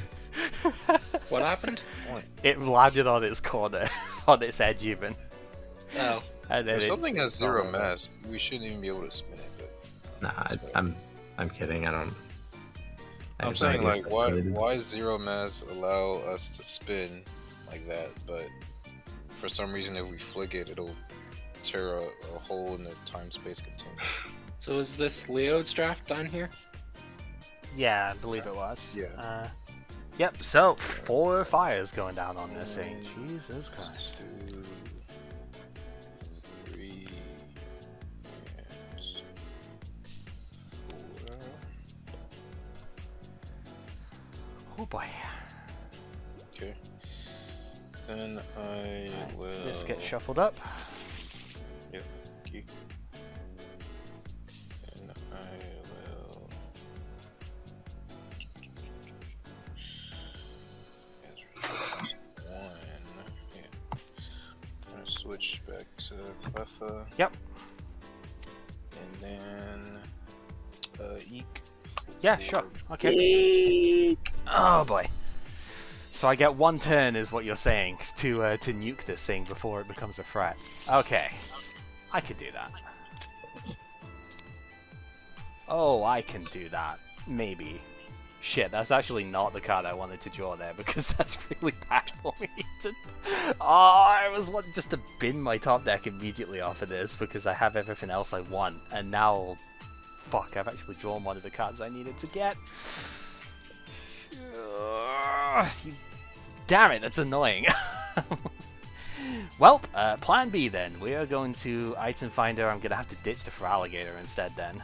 What happened? It landed on its corner, on its edge even. Oh. And then If something has zero gone. mass, we shouldn't even be able to spin it. But Nah, I'm kidding. I I'm have no saying idea like, if that's related. why zero mass allow us to spin like that, but for some reason if we flick it, it'll tear a hole in the time-space continuum. So is this Leo's draft down here? Yeah, I believe it was. Yeah. Yep, so 4 fires going down on this thing. Jesus Christ. 2, 3, and 4. Oh boy. Okay. Then I will. This gets shuffled up. Yep. Key. And I will. Yeah. I'm gonna switch back to Cleffa. Yep. And then Eek. Yeah, sure. Okay. Oh boy. So I get 1 turn, is what you're saying, to nuke this thing before it becomes a threat. Okay, I could do that. Oh, I can do that. Maybe. Shit, that's actually not the card I wanted to draw there, because that's really bad for me. I was wanting just to bin my top deck immediately off of this, because I have everything else I want, and now... Fuck, I've actually drawn one of the cards I needed to get. Damn it, that's annoying. Well, plan B then. We are going to Item Finder. I'm going to have to ditch the Feraligatr instead then.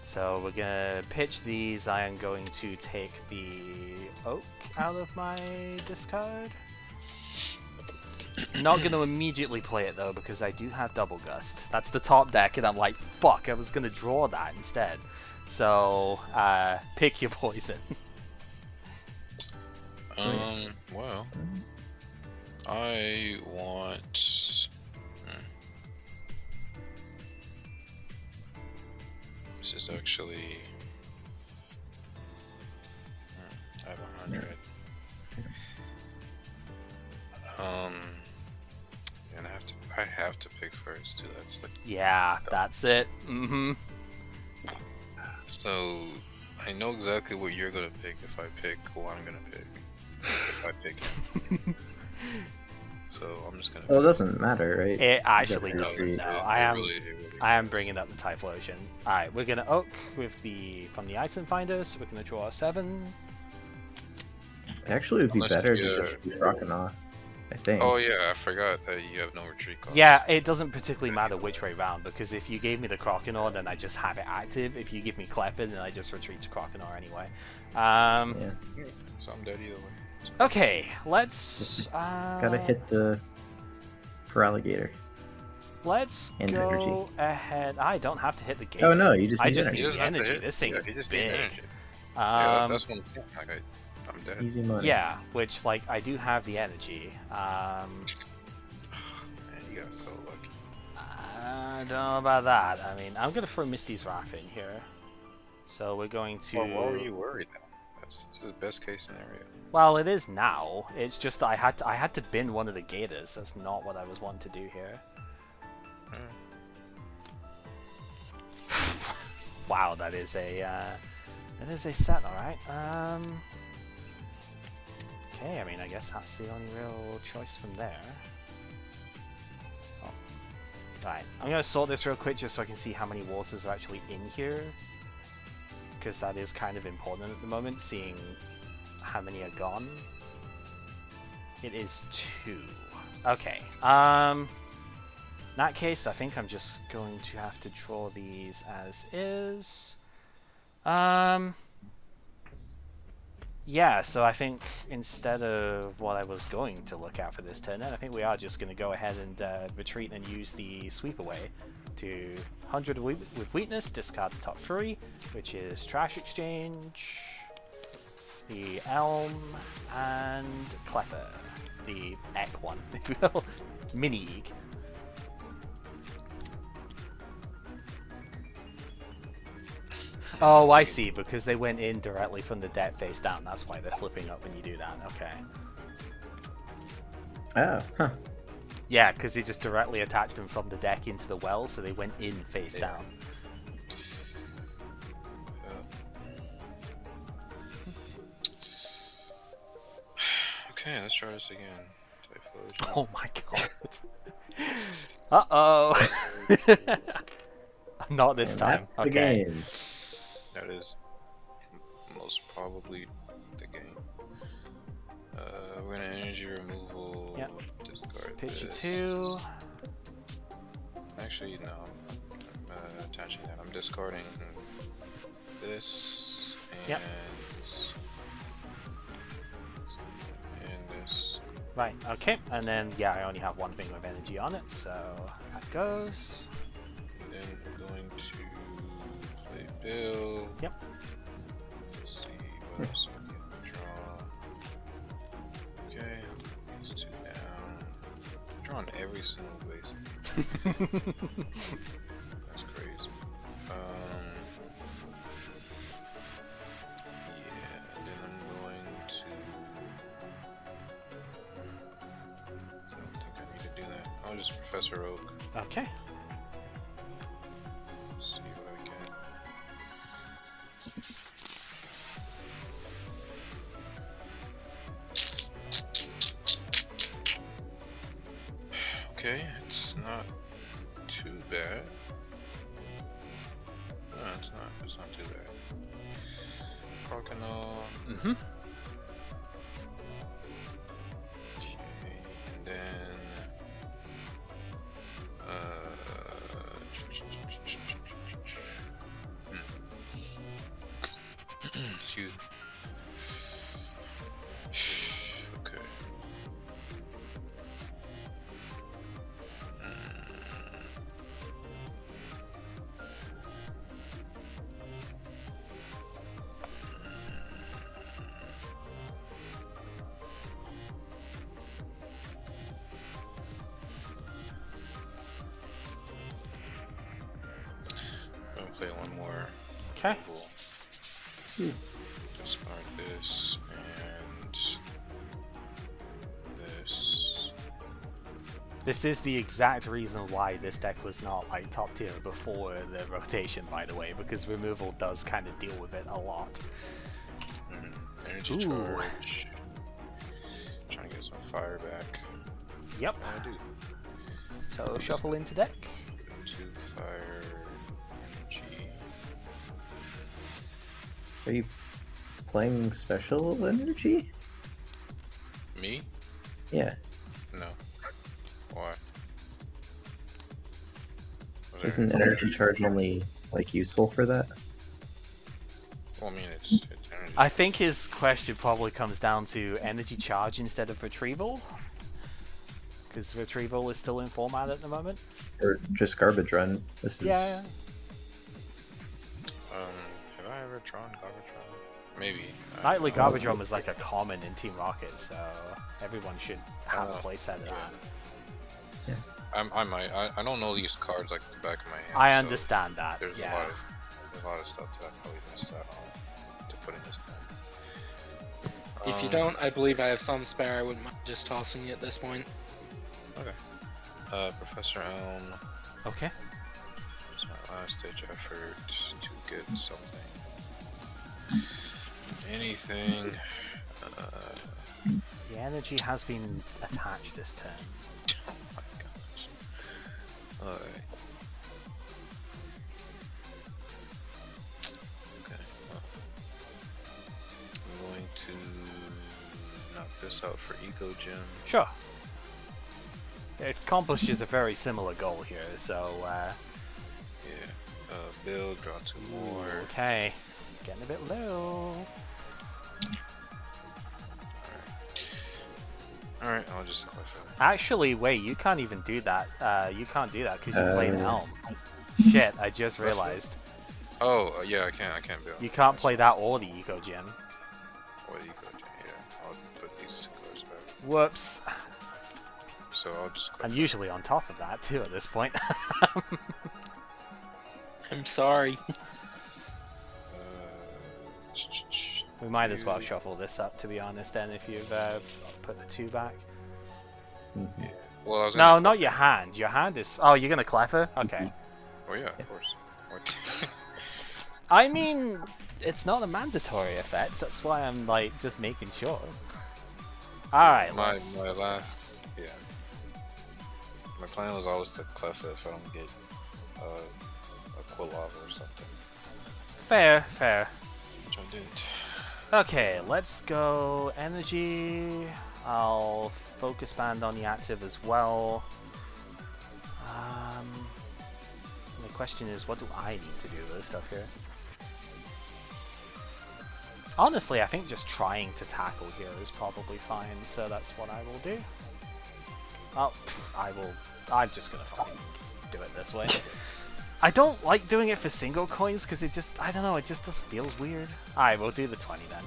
So we're going to pitch these. I am going to take the Oak out of my discard. Not going to immediately play it though, because I do have Double Gust. That's the top deck, and I'm like, fuck, I was going to draw that instead. So, pick your poison. Well, I want. This is actually. I have 100. And I have to pick first too. That's like. Yeah, that's it. Mm-hmm. So, I know exactly what you're gonna pick if I pick who I'm gonna pick. If I pick him. So I'm just gonna. Well, it doesn't matter, right? It actually Definitely. doesn't. No, I am bringing up the Typhlosion. All right, we're gonna oak with from the item finder. So we're gonna draw a 7. It actually would be Unless better you, to just be rocking off, I think. Oh yeah, I forgot that you have no retreat cost. Yeah, it doesn't particularly matter which way round, because if you gave me the Croconaw, then I just have it active. If you give me Clefin, then I just retreat to Croconaw anyway. Yeah. So I'm dead either way. Okay, let's. Gotta hit for alligator. Let's And go energy. ahead. I don't have to hit the gate. Oh no, you just I need just energy. need the energy. This thing is he just big. needs energy. That's what I'm saying. Like I'm dead. Easy money. Yeah, which like I do have the energy. Man, you got so lucky. I don't know about that. I mean, I'm gonna throw Misty's Wrath in here. So we're going to. Well, why were you worried then? This is best case scenario. Well, it is now. It's just I had to bin one of the gators. That's not what I was wanting to do here. Wow, that is a set, all right. Okay, I mean, I guess that's the only real choice from there. Oh. Right, I'm gonna sort this real quick just so I can see how many waters are actually in here, because that is kind of important at the moment, seeing how many are gone. It is 2. Okay. In that case, I think I'm just going to have to draw these as is. Yeah, so I think instead of what I was going to look at for this turn, I think we are just going to go ahead and retreat and use the sweep away to 100 with weakness, discard the top 3, which is Trash Exchange, the Elm, and Cleffer, the Ek one, if you will, Mini Eek. Oh, I see, because they went in directly from the deck face down. That's why they're flipping up when you do that. Okay. Oh, huh. Yeah, because they just directly attached them from the deck into the well, so they went in face down. Okay, let's try this again. Typhlosion. Oh my god. Uh-oh. Not this And time. that's the Okay. game. That is most probably the game. We're gonna energy removal. Yep. Discard Picture this. 2. Actually, no. I'm attaching that. I'm discarding this and Yep. this. And this. Right, okay. And then, yeah, I only have one thing with energy on it, so that goes. And then we're going to play Bill. Yep. Let's see what else I can draw. Okay, these 2 down. Drawing every single base. That's crazy. Yeah, and then I'm going to. I don't think I need to do that. I'll just Professor Oak. Okay. See what I get. Okay, it's not too bad. No, it's not. It's not too bad. Croconaw. Mm-hmm. Okay, and then excuse me. Okay. Okay. Removal. Discard this and this. This is the exact reason why this deck was not like top tier before the rotation, by the way, because removal does kind of deal with it a lot. Energy charge. Trying to get some fire back. Yep. I do. So shuffle into deck. 2 fire energy. Are you playing special energy? Me? Yeah. No. Why? Isn't energy charge only like useful for that? Well, I mean, it's energy. I think his question probably comes down to energy charge instead of retrieval, because retrieval is still in format at the moment. Or just garbage run? This is... Yeah. Have I ever drawn garbage run? Maybe. Nightly Garbage Run was like a common in Team Rocket, so everyone should have a playset of that. Yeah. I might. I don't know these cards like the back of my hand. I so understand that. There's Yeah. a lot of stuff that I probably missed out on to put in this deck. If you don't, I believe I have some spare. I wouldn't mind just tossing you at this point. Okay. Professor Elm. Okay. It's my last ditch effort to get something. Anything. The energy has been attached this turn. Oh my gosh. Alright. Okay. Well, I'm going to knock this out for Eco Gym. Sure. It accomplishes a very similar goal here, so Yeah. Build, draw 2 more. okay. Getting a bit low. Alright, I'll just cliff it. Actually, wait, you can't even do that. You can't do that because you played Elm. Shit, I just realized. Oh, yeah, I can't build. You can't play that or the Eco Gym. Or the Eco Gym, yeah. I'll put these 2 cards back. Whoops. So I'll just cliff I'm it. usually on top of that too at this point. I'm sorry. We might as well shuffle this up, to be honest, then, if you've put the 2 back. Mhm. Well, I was No, gonna not your hand. Your hand is... Oh, you're going to clever? Okay. Oh yeah, of course. What? I mean, it's not a mandatory effect. That's why I'm, like, just making sure. Alright, my let's... last, yeah. My plan was always to clef it if I don't get a Quilava or something, Fair, fair. which I didn't. Okay, let's go energy. I'll focus band on the active as well. The question is, what do I need to do with this stuff here? Honestly, I think just trying to tackle here is probably fine, so that's what I will do. Oh, I'm just gonna fucking do it this way. I don't like doing it for single coins because it just, I don't know, it just feels weird. Alright, we'll do the 20 then.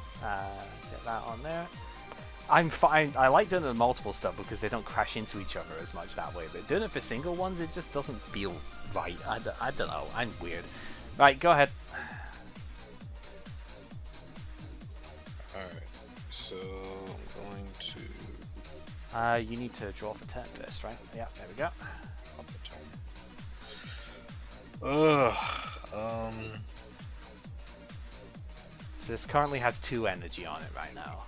Get that on there. I'm fine. I like doing the multiple stuff because they don't crash into each other as much that way, but doing it for single ones, it just doesn't feel right. I don't know. I'm weird. Right, go ahead. Alright, so I'm going to You need to draw for turn first, right? Yeah, there we go. up the turn. Ugh. So this currently has 2 energy on it right now.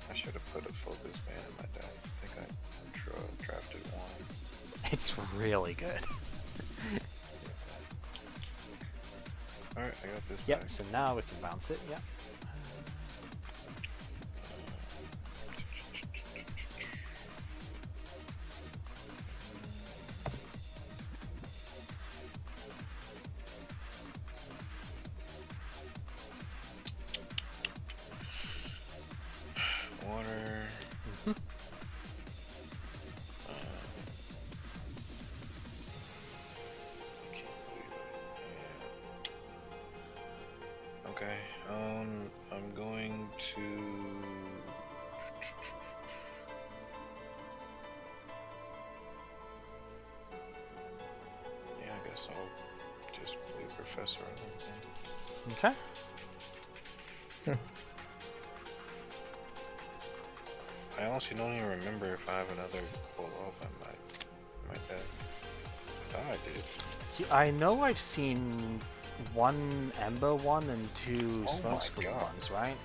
I should have put a focus band in my deck. I think I drafted 1. It's really good. Alright, I got this Yep, back. so now we can bounce it, yep. Water. Can't believe it. Yeah. Okay. Professor. Okay. I honestly don't even remember if I have another pull off on my deck. I thought I did. I know I've seen one Ember one and two Oh my Smokescreen God. ones, right?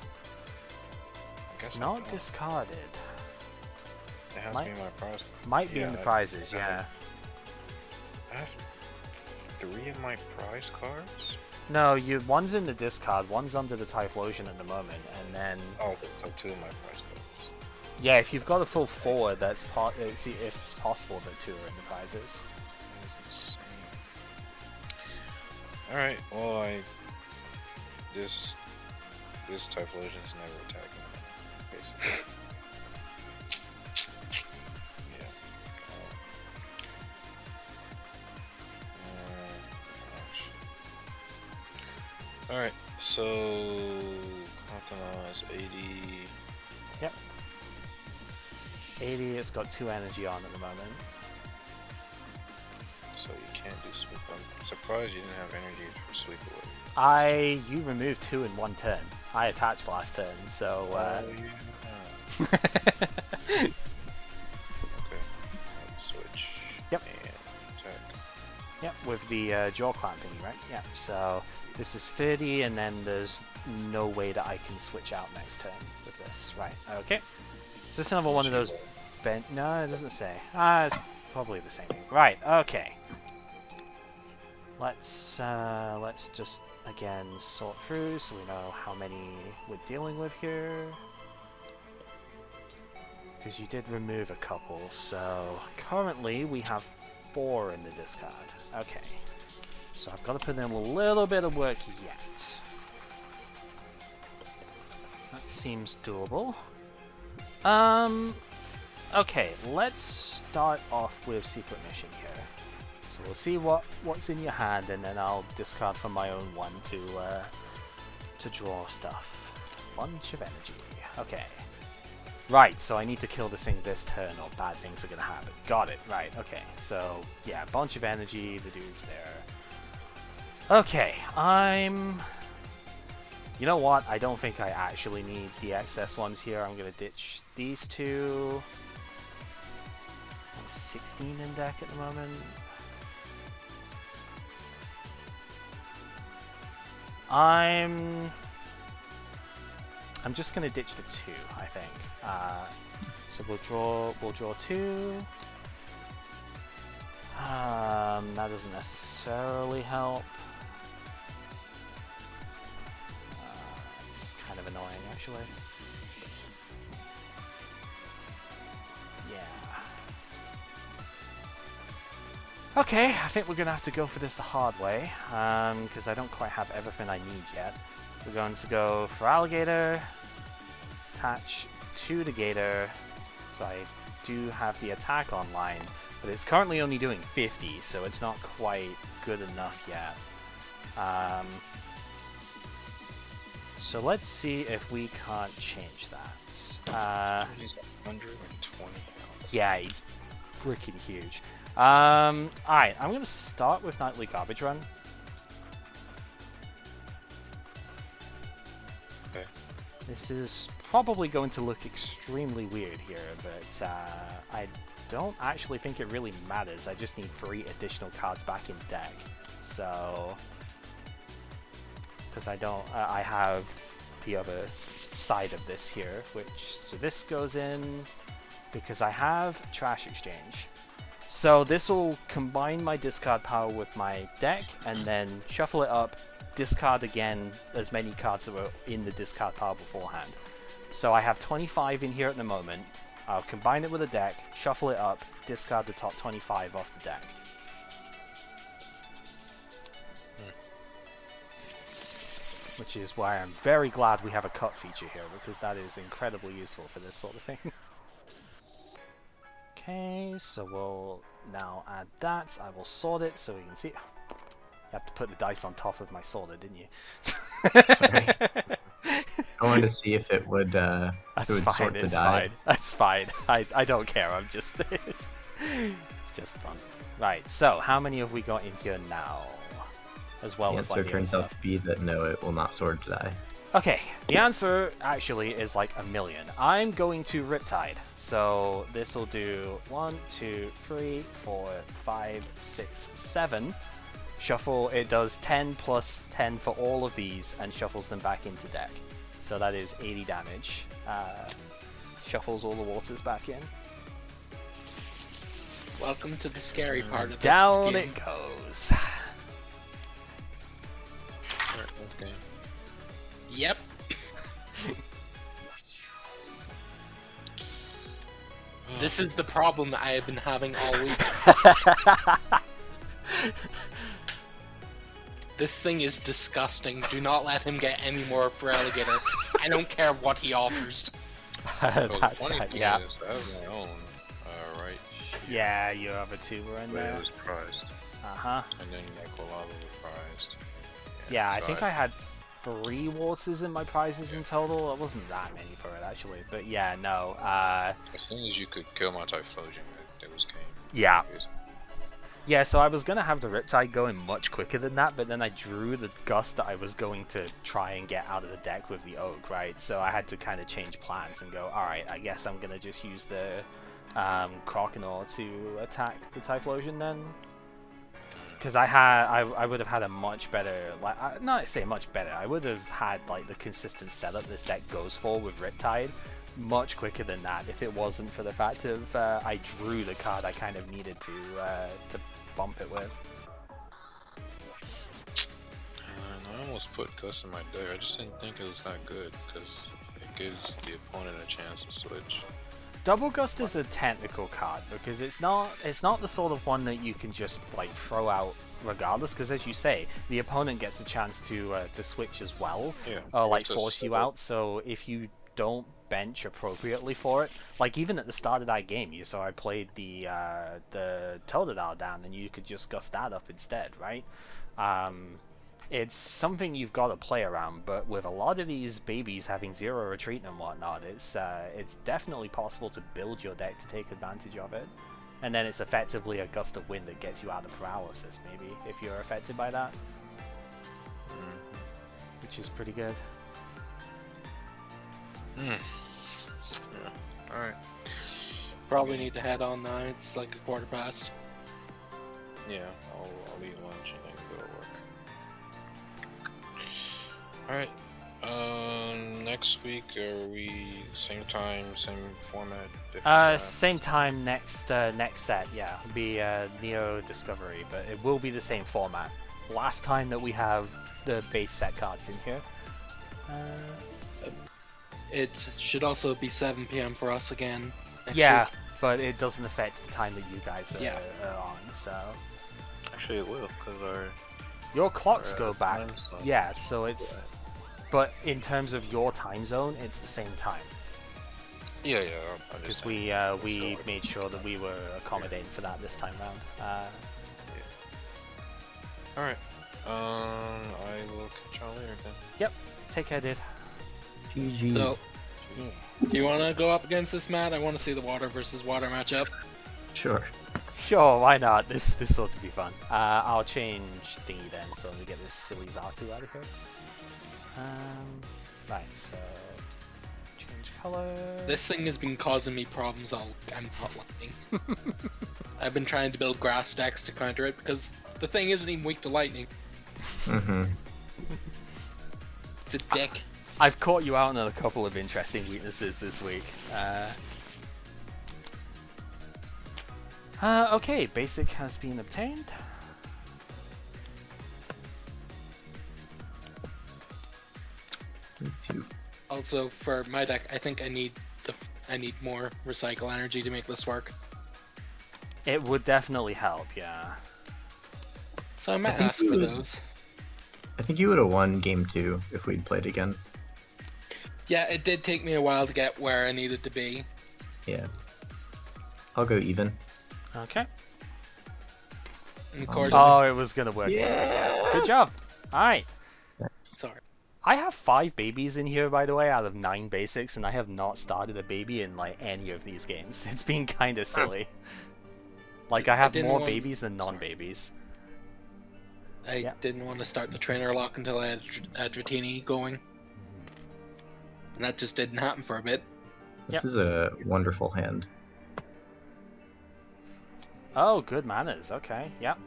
Guess It's I not don't. discarded. It has Might- to be my prize. Might be Yeah, in the I- prizes, I- yeah. I have 3 of my prize cards. No, one's in the discard, one's under the Typhlosion at the moment, and then Oh, so 2 of my prize cards. yeah, if you've got a full 4, that's see if it's possible that 2 are in the prizes. That is insane. All right. Well, this Typhlosion is never attacking me, basically. Yeah. All right. So Pokémon is 80. Yep. It's 80, it's got 2 energy on at the moment. So you can't do sweep. I'm surprised you didn't have energy for sweep away. You removed 2 in one turn. I attached last turn, so Oh, yeah. Okay. Let's switch. Yep. And attack. Yep, with the jaw clamp thingy, right? Yep, so this is 30, and then there's no way that I can switch out next turn with this. Right, okay. Is this another one of those no, it doesn't say. It's probably the same thing. Right, okay. Let's just, again, sort through so we know how many we're dealing with here. Because you did remove a couple, so currently we have 4 in the discard. Okay. So I've got to put in a little bit of work yet. That seems doable. Okay, let's start off with Secret Mission here. So we'll see what's in your hand, and then I'll discard from my own one to draw stuff. Bunch of energy. Okay. Right, so I need to kill this thing this turn, or bad things are gonna happen. Got it. Right. Okay. So yeah, bunch of energy. The dude's there. Okay, you know what? I don't think I actually need the excess ones here. I'm gonna ditch these 2. I'm 16 in deck at the moment. I'm just gonna ditch the 2, I think. So we'll draw 2. That doesn't necessarily help. It's kind of annoying, actually. Yeah. Okay, I think we're gonna have to go for this the hard way, because I don't quite have everything I need yet. We're going to go for Alligator, attach to the Gator, so I do have the attack online, but it's currently only doing 50, so it's not quite good enough yet. So let's see if we can't change that. He's 120. Yeah, he's freaking huge. Alright, I'm gonna start with Nightly Garbage Run. Okay. This is probably going to look extremely weird here, but I don't actually think it really matters. I just need 3 additional cards back in deck. So, because I have the other side of this here, so this goes in because I have Trash Exchange. So this will combine my discard power with my deck, and then shuffle it up, discard again as many cards that were in the discard pile beforehand. So I have 25 in here at the moment. I'll combine it with a deck, shuffle it up, discard the top 25 off the deck. Which is why I'm very glad we have a cut feature here, because that is incredibly useful for this sort of thing. Okay, so we'll now add that. I will sort it so we can see. You have to put the dice on top of my sorter, didn't you? Sorry. I wanted to see if it would, That's fine, sort the it's die. fine. That's fine. I don't care, I'm just... it's just fun. Right, so how many have we got in here now? as well The as answer like the other turns out stuff. to be that no, it will not sword die. Okay, the answer actually is like a million. I'm going to Riptide. So this will do 1, 2, 3, 4, 5, 6, 7. Shuffle, it does 10 plus 10 for all of these and shuffles them back into deck. So that is 80 damage. Shuffles all the waters back in. Welcome to the scary part of this Down game. it goes. Alright, okay. Yep. This is the problem that I have been having all week. This thing is disgusting. Do not let him get any more for Alligator. I don't care what he offers. Well, the That's funny thing yeah. is, I have my own, right? Yeah, your other two were in But there. it was prized. Uh-huh. And then Equilava was prized. Yeah, I so think I had 3 waters in my prizes in total. It wasn't that many for it, actually. But yeah, no. As soon as you could kill my Typhlosion, it was game. Yeah. It was- Yeah, so I was going to have the Riptide going much quicker than that, but then I drew the Gust that I was going to try and get out of the deck with the Oak, right? So I had to kind of change plans and go, alright, I guess I'm going to just use the Croconaw to attack the Typhlosion then. Because I would have had a much better, like, not say much better, I would have had like the consistent setup this deck goes for with Riptide much quicker than that if it wasn't for the fact of I drew the card I kind of needed to bump it with. And I almost put Gus in my deck. I just didn't think it was that good because it gives the opponent a chance to switch. Double Gust is a technical card because it's not the sort of one that you can just like throw out regardless, because as you say, the opponent gets a chance to switch as well, Yeah. or like it's a force you setup. out. So if you don't bench appropriately for it, like even at the start of that game, you saw I played the Totodile down, and you could just gust that up instead, right? It's something you've got to play around, but with a lot of these babies having 0 retreat and whatnot, it's definitely possible to build your deck to take advantage of it. And then it's effectively a gust of wind that gets you out of paralysis, maybe, if you're affected by that. Which is pretty good. Yeah. Alright. Probably need to head on now. It's like 1:15. Yeah, I'll eat lunch and then go to work. Alright. Next week, are we same time, same format? different time? Same time next set, yeah. It'll be Neo Discovery, but it will be the same format. Last time that we have the base set cards in here. It should also be 7 PM for us again. next Yeah, week. but it doesn't affect the time that you guys are, Yeah. are on, so... Actually, it will, because our Your clocks go our back, time slot- yeah, so it's... But in terms of your time zone, it's the same time. Yeah. Because we made sure that we were accommodating for that this time round. Alright. I will catch y'all later then. Yep, take care, dude. GG. So, Yeah. do you want to go up against this, Matt? I want to see the water versus water matchup. Sure. Sure, why not? This ought to be fun. I'll change thingy then, so let me get this silly Zatu out of here. Right, so change color. This thing has been causing me problems I'm not liking. I've been trying to build grass decks to counter it because the thing isn't even weak to lightning. Mm-hmm. It's a dick. I've caught you out on a couple of interesting weaknesses this week. Okay, basic has been obtained. Me too. Also, for my deck, I think I need more recycle energy to make this work. It would definitely help, yeah. So I might think ask you for would- those. I think you would have won game 2 if we'd played again. Yeah, it did take me a while to get where I needed to be. Yeah. I'll go even. Okay. And of course, Oh, it was gonna work. Yeah. Good job. Alright. sorry. I have 5 babies in here, by the way, out of 9 basics, and I have not started a baby in, like, any of these games. It's been kinda silly. Like, I have didn't more want- babies than non-babies. I didn't want to start the trainer lock until I had Dratini going. And that just didn't happen for a bit. This is a wonderful hand. Oh, good manners. Okay, yep.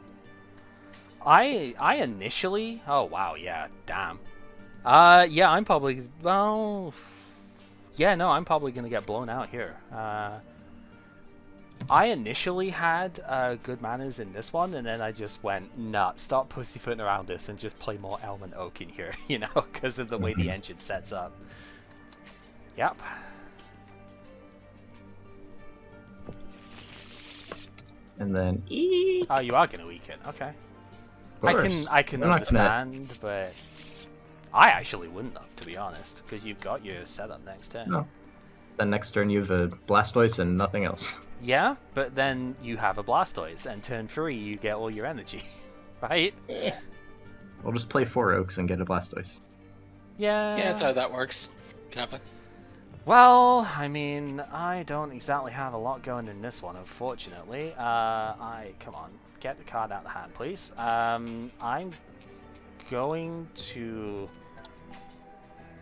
I initially... Oh, wow, yeah, damn. Yeah, I'm probably... Well... Yeah, no, I'm probably going to get blown out here. I initially had good manners in this one, and then I just went, nah, stop pussyfooting around this and just play more Elm and Oak in here, you know, because of the way the engine sets up. Yep. And then Oh, you are going to weaken. Okay. I can understand, but I actually wouldn't have, to be honest, because you've got your setup next turn. No. Then next turn you have a Blastoise and nothing else. Yeah, but then you have a Blastoise, and turn 3 you get all your energy, right? We'll just play 4 Oaks and get a Blastoise. Yeah. Yeah, that's how that works. Kappa. Well, I mean, I don't exactly have a lot going in this one, unfortunately. Come on, get the card out of the hand, please. I'm going to...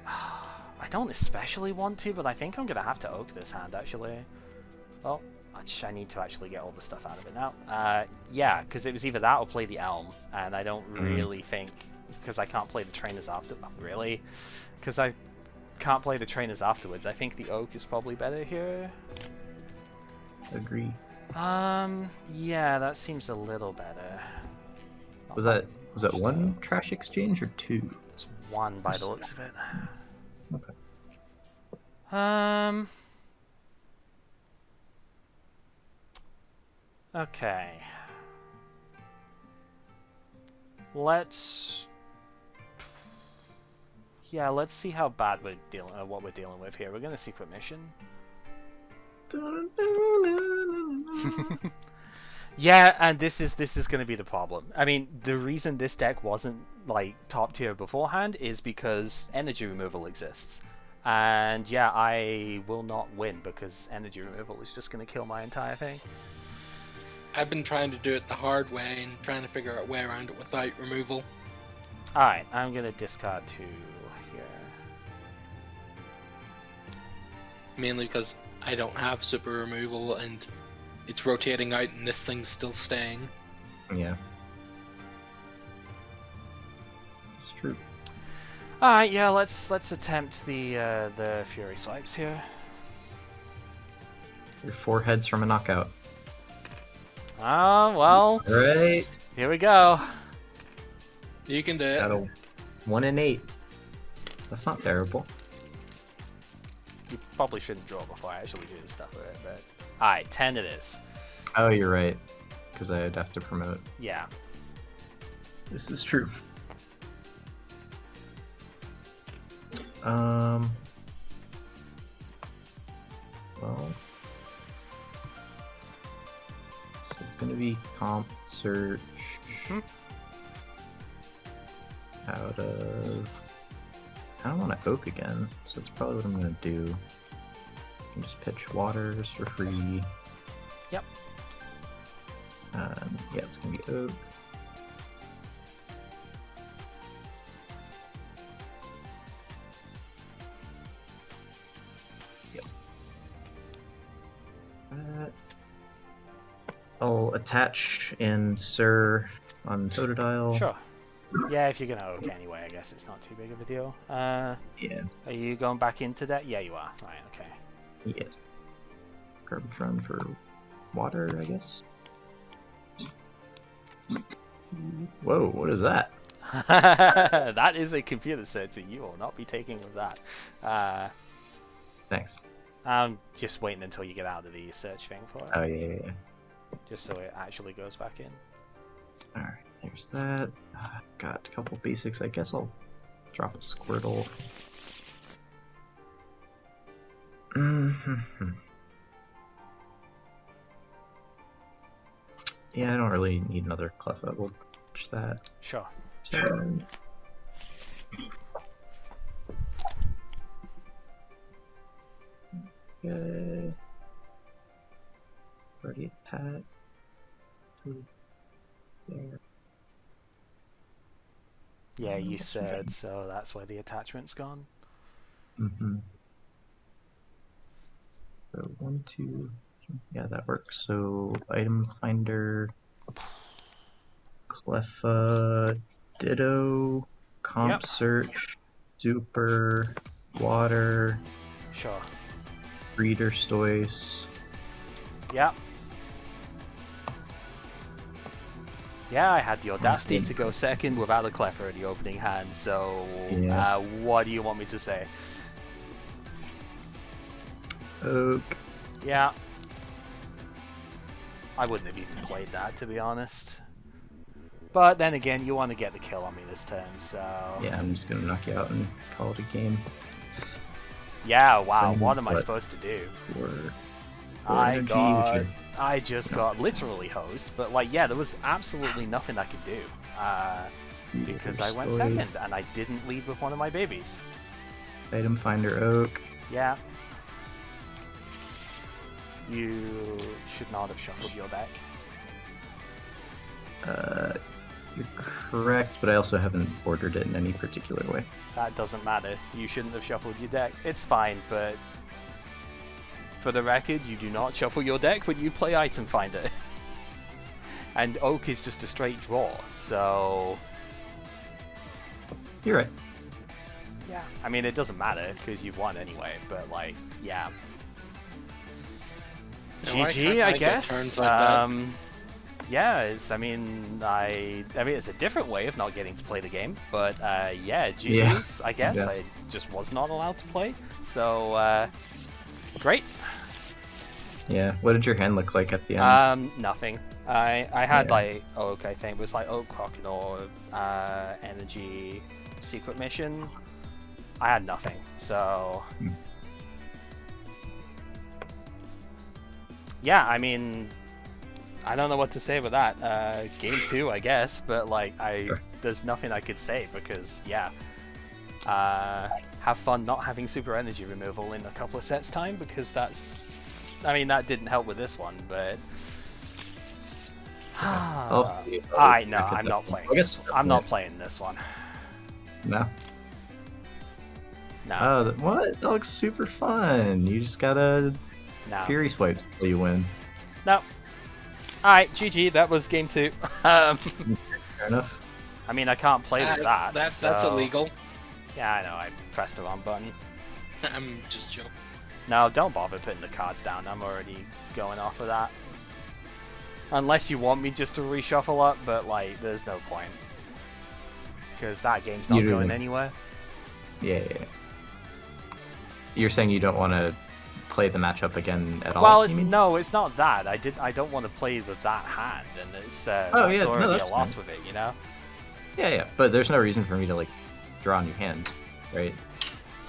I don't especially want to, but I think I'm going to have to Oak this hand, actually. Well, I need to actually get all the stuff out of it now. Yeah, because it was either that or play the Elm, and I don't really think... Because I can't play the Trainers after... Really? Because I can't play the Trainers afterwards. I think the Oak is probably better here. Agree. Yeah, that seems a little better. Was that one trash exchange or 2? It's 1 by the looks of it. Okay. Okay. Let's see how bad we're dealing. What we're dealing with here. We're gonna secret mission. Yeah, and this is going to be the problem. I mean, the reason this deck wasn't like top tier beforehand is because energy removal exists. And yeah, I will not win because energy removal is just going to kill my entire thing. I've been trying to do it the hard way and trying to figure out a way around it without removal. Alright, I'm going to discard 2 here. Mainly because I don't have super removal and it's rotating out and this thing's still staying. Yeah. It's true. Alright, yeah, let's attempt the Fury Swipes here. You're 4 heads from a knockout. Oh, well. Right. Here we go. You can do it. Got a 1 in 8. That's not terrible. You probably shouldn't draw before I actually do this stuff with it, but... Alright, 10 it is. Oh, you're right. Because I'd have to promote. Yeah. This is true. Well... So it's gonna be comp search... out of... I don't want to oak again, so that's probably what I'm gonna do. I can just pitch waters for free. Yep. Yeah, it's gonna be oak. Yep. I'll attach and Sir on Totodile. Sure. Yeah, if you're gonna oak anyway, I guess it's not too big of a deal. Yeah. Are you going back into that? Yeah, you are. Right, okay. Yes. Garbage run for water, I guess. Whoa, what is that? That is a computer setting. You will not be taking with that. Thanks. I'm just waiting until you get out of the search thing for it. Oh, yeah. Just so it actually goes back in. Alright, there's that. Got a couple basics. I guess I'll drop a Squirtle. Yeah, I don't really need another Cleffa. We'll push that. Sure. Turn. Okay. Already attacked. There. Yeah, you said, so that's where the attachment's gone. Mm-hmm. So 1, 2, yeah, that works. So item finder, Cleffa, Ditto, Comp Yep. Search, Super, Water, Sure. Breeder Stoice. Yep. Yeah, I had the audacity to go second without a Cleffer in the opening hand, so Yeah. what do you want me to say? Oak. Yeah. I wouldn't have even played that, to be honest. But then again, you want to get the kill on me this turn, so... Yeah, I'm just gonna knock you out and call it a game. Yeah, wow, Send what am I what? supposed to do? For I just got literally hosed, but like, yeah, there was absolutely nothing I could do. Because I went second, and I didn't lead with one of my babies. Item finder Oak. Yeah. You should not have shuffled your deck. You're correct, but I also haven't ordered it in any particular way. That doesn't matter. You shouldn't have shuffled your deck. It's fine, but for the record, you do not shuffle your deck when you play Item Finder. And Oak is just a straight draw, so... You're right. Yeah. I mean, it doesn't matter, because you've won anyway, but like, yeah. GG, I guess. Yeah, it's. I mean, it's a different way of not getting to play the game, but yeah, GG's. I guess Yeah. I just was not allowed to play. So great. Yeah. What did your hand look like at the end? Nothing. I had Yeah. like Oak. I think it was like Oak, Croconaw, Energy, Secret Mission. I had nothing. So. Yeah, I mean, I don't know what to say about that. Game 2, I guess, but like, there's nothing I could say because, yeah. Have fun not having super energy removal in a couple of sets time because that's, I mean, that didn't help with this one, but. Alright, no, I'm not playing. I'm not playing this one. No. No. Oh, what? That looks super fun. You just gotta No. Fury swipes until you win. No. Alright, GG, that was game 2. Fair enough. I mean, I can't play with that. That's so... illegal. Yeah, I know, I pressed the wrong button. I'm just joking. No, don't bother putting the cards down, I'm already going off of that. Unless you want me just to reshuffle up, but like, there's no point. Because that game's not going anywhere. Yeah. You're saying you don't want to play the matchup again at all? Well, no, it's not that. I don't want to play with that hand, and it's that's already a loss with it, you know? Yeah, but there's no reason for me to like draw a new hand, right?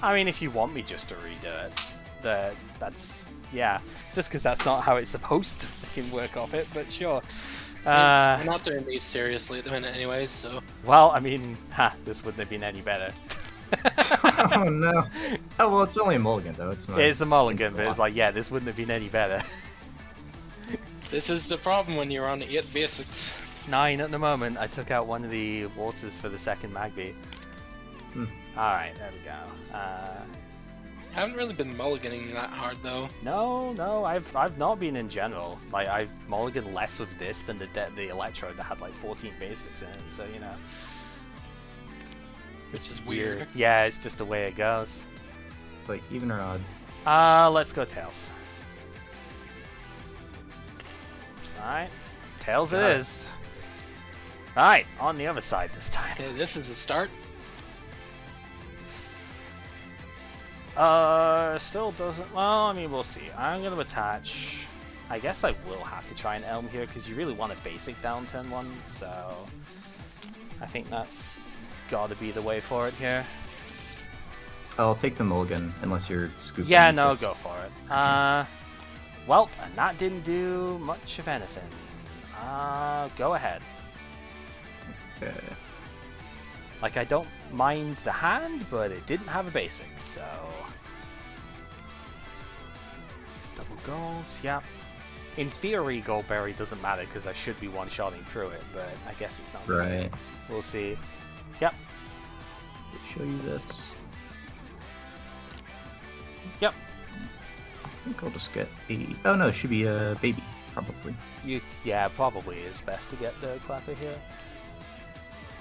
I mean, if you want me just to redo it, that's yeah. It's just because that's not how it's supposed to fucking work off it, but sure. We're not doing these seriously at the minute, anyways. So. Well, I mean, this wouldn't have been any better. Oh no! Oh well, it's only a mulligan though. It's not. It's a mulligan, but it's like, yeah, this wouldn't have been any better. This is the problem when you're on 8 basics. 9 at the moment. I took out one of the waters for the second Magby. Alright, there we go. I haven't really been mulliganing that hard though. No, I've not been in general. Like, I've mulliganed less with this than the Electrode that had like 14 basics in it, so you know. This is weird. Yeah, it's just the way it goes. Like even or odd? Let's go Tails. Alright, Tails it is. Alright, on the other side this time. Okay, this is a start. Still doesn't. Well, I mean, we'll see. I'm gonna attach. I guess I will have to try an Elm here because you really want a basic down turn 1, so I think that's gotta be the way for it here. I'll take the mulligan unless you're scooping. Yeah, no, go for it. Well, and that didn't do much of anything. Go ahead. Okay. Like, I don't mind the hand, but it didn't have a basic, so... Double goals, yeah. In theory, Goldberry doesn't matter, because I should be one-shotting through it, but I guess it's not. Right. We'll see. Yep, show you this? Yep. I think I'll just get a... Oh no, it should be a baby, probably. Yeah, probably is best to get the Cleffer here.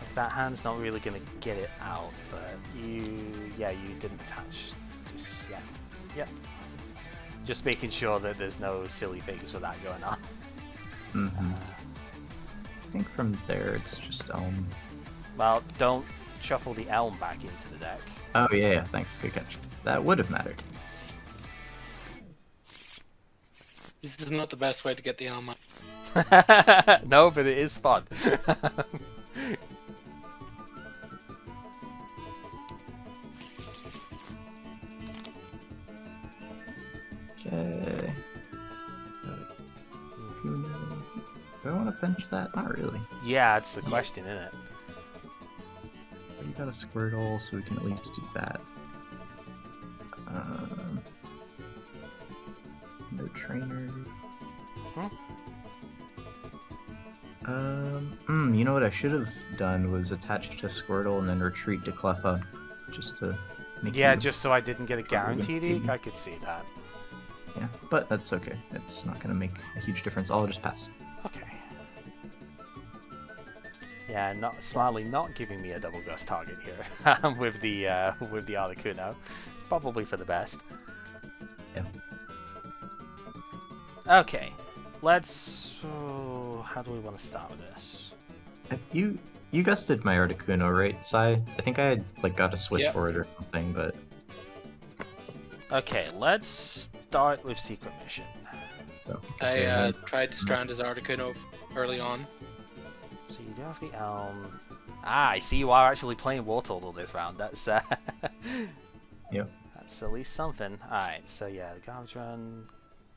Like, that hand's not really gonna get it out, but you didn't attach this yet. Yep. Just making sure that there's no silly things with that going on. Mm-hmm. I think from there it's just Elm. Well, don't shuffle the Elm back into the deck. Oh yeah, thanks, good catch. That would have mattered. This is not the best way to get the elm out. No, but it is fun. Okay. Do I want to bench that? Not really. Yeah, it's the question, isn't it? But you got a Squirtle, so we can at least do that. No trainer. You know what I should have done was attach to Squirtle and then retreat to Cleffa, just to make Yeah, you- just so I didn't get a guaranteed eke. I could see that. Yeah, but that's okay. It's not gonna make a huge difference. I'll just pass. Okay. Yeah, not smartly not giving me a double gust target here with the Articuno. Probably for the best. Yeah. Okay, let's. How do we want to start with this? You gusted my Articuno, right, Sai? I think I had got a switch Yep. for it or something, but Okay, let's start with Secret Mission. so, I tried to strand his Articuno early on. So you do have the Elm. Ah, I see you are actually playing Wartortle this round. That's Yep. That's at least something. Alright, so yeah, the Garbage Run.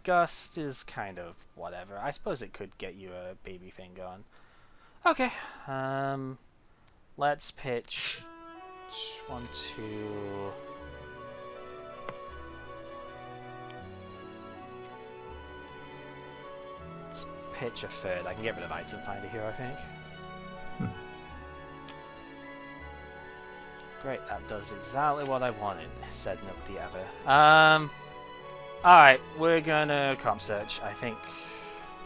Gust is kind of whatever. I suppose it could get you a baby thing going. Okay, let's pitch 1, 2. Let's pitch a third. I can get rid of Item Finder here, I think. Great, that does exactly what I wanted, said nobody ever. Alright, we're gonna comp search. I think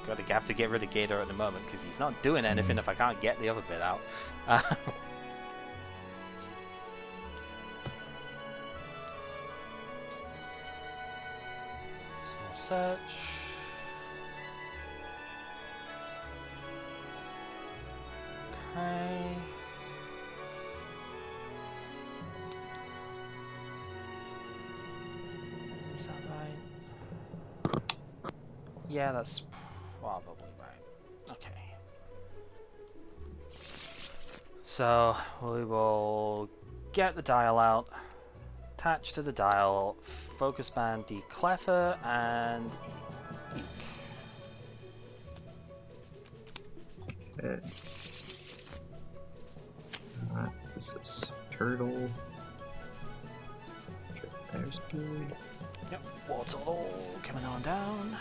gotta have to get rid of Gator at the moment because he's not doing anything if I can't get the other bit out. Small search. Okay. Is that right? Yeah, that's probably right. Okay. So we will get the dial out, attach to the dial, focus band Cleffer and Eek. okay. This is Turtle. There's good. Yep, Wartortle coming on down.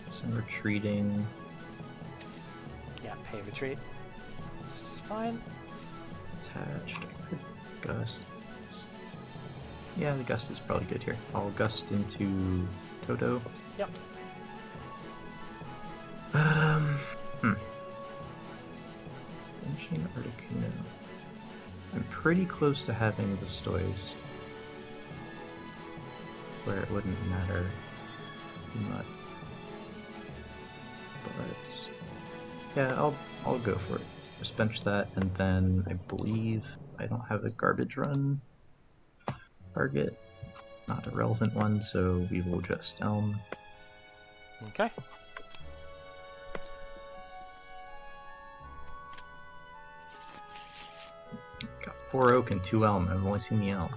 Some retreating. Yeah, pay retreat. It's fine. Attached. I could gust. Yeah, the gust is probably good here. I'll gust into Toto. Yep. Benching Articuno. I'm pretty close to having the Stoys, where it wouldn't matter much. But yeah, I'll go for it. Just bench that, and then I believe I don't have a Garbage Run target. Not a relevant one, so we will just Elm. Okay. Got 4 Oak and 2 Elm. I've only seen the Elm.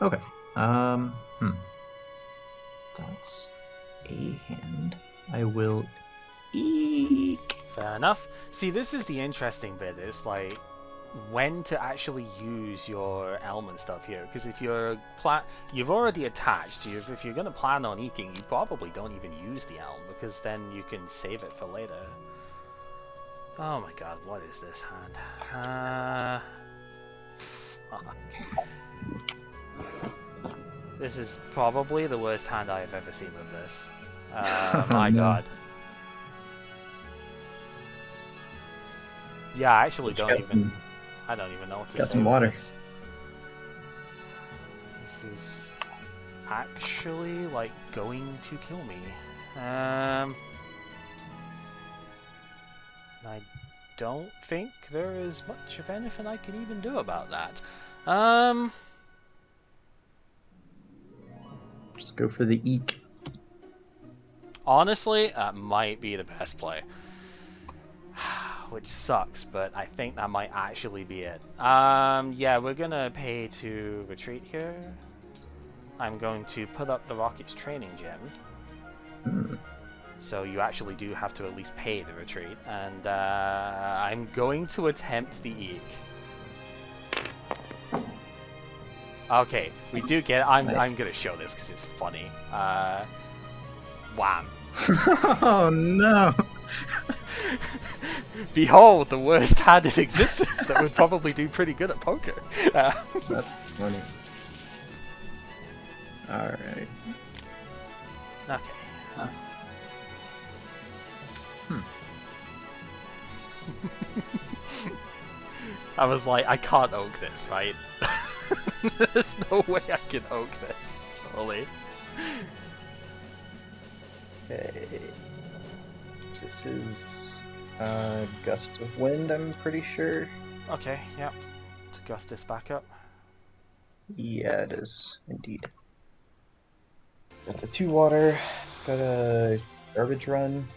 Okay. That's a hand. I will eek. Fair enough. See, this is the interesting bit, is like when to actually use your Elm and stuff here, because if you've already attached, if you're going to plan on eking, you probably don't even use the Elm, because then you can save it for later. Oh my god, what is this hand? Fuck. This is probably the worst hand I have ever seen with this. My god. Yeah, I actually don't even... I don't even know what to say. Got some water. This is actually, like, going to kill me. I don't think there is much of anything I can even do about that. Just go for the eek. Honestly, that might be the best play. Which sucks, but I think that might actually be it. Yeah, we're gonna pay to retreat here. I'm going to put up the Rockets training gym. So you actually do have to at least pay the retreat. And I'm going to attempt the eek. Okay, we do get it. I'm gonna show this because it's funny. Wham. Oh no! Behold, the worst hand in existence that would probably do pretty good at poker. That's funny. Alright. Okay. I was like, I can't oak this, right? There's no way I can oak this, surely. Okay. This is gust of wind, I'm pretty sure. Okay, yep. To gust this back up. Yeah, it is, indeed. Got the 2 water, got a garbage run.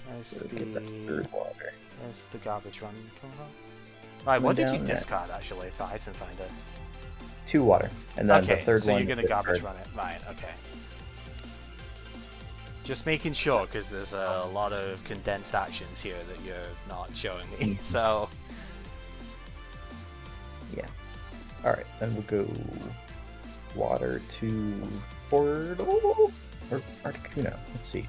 There's Get that 3rd water. There's the garbage run coming up. Right, what did you discard actually for Item Finder? 2 water, and then okay, the 3rd so one. you're gonna garbage run it. Right, okay. Just making sure, because there's a lot of condensed actions here that you're not showing me, so... Yeah. Alright, then we'll go water to Portal, or Articuno, let's see.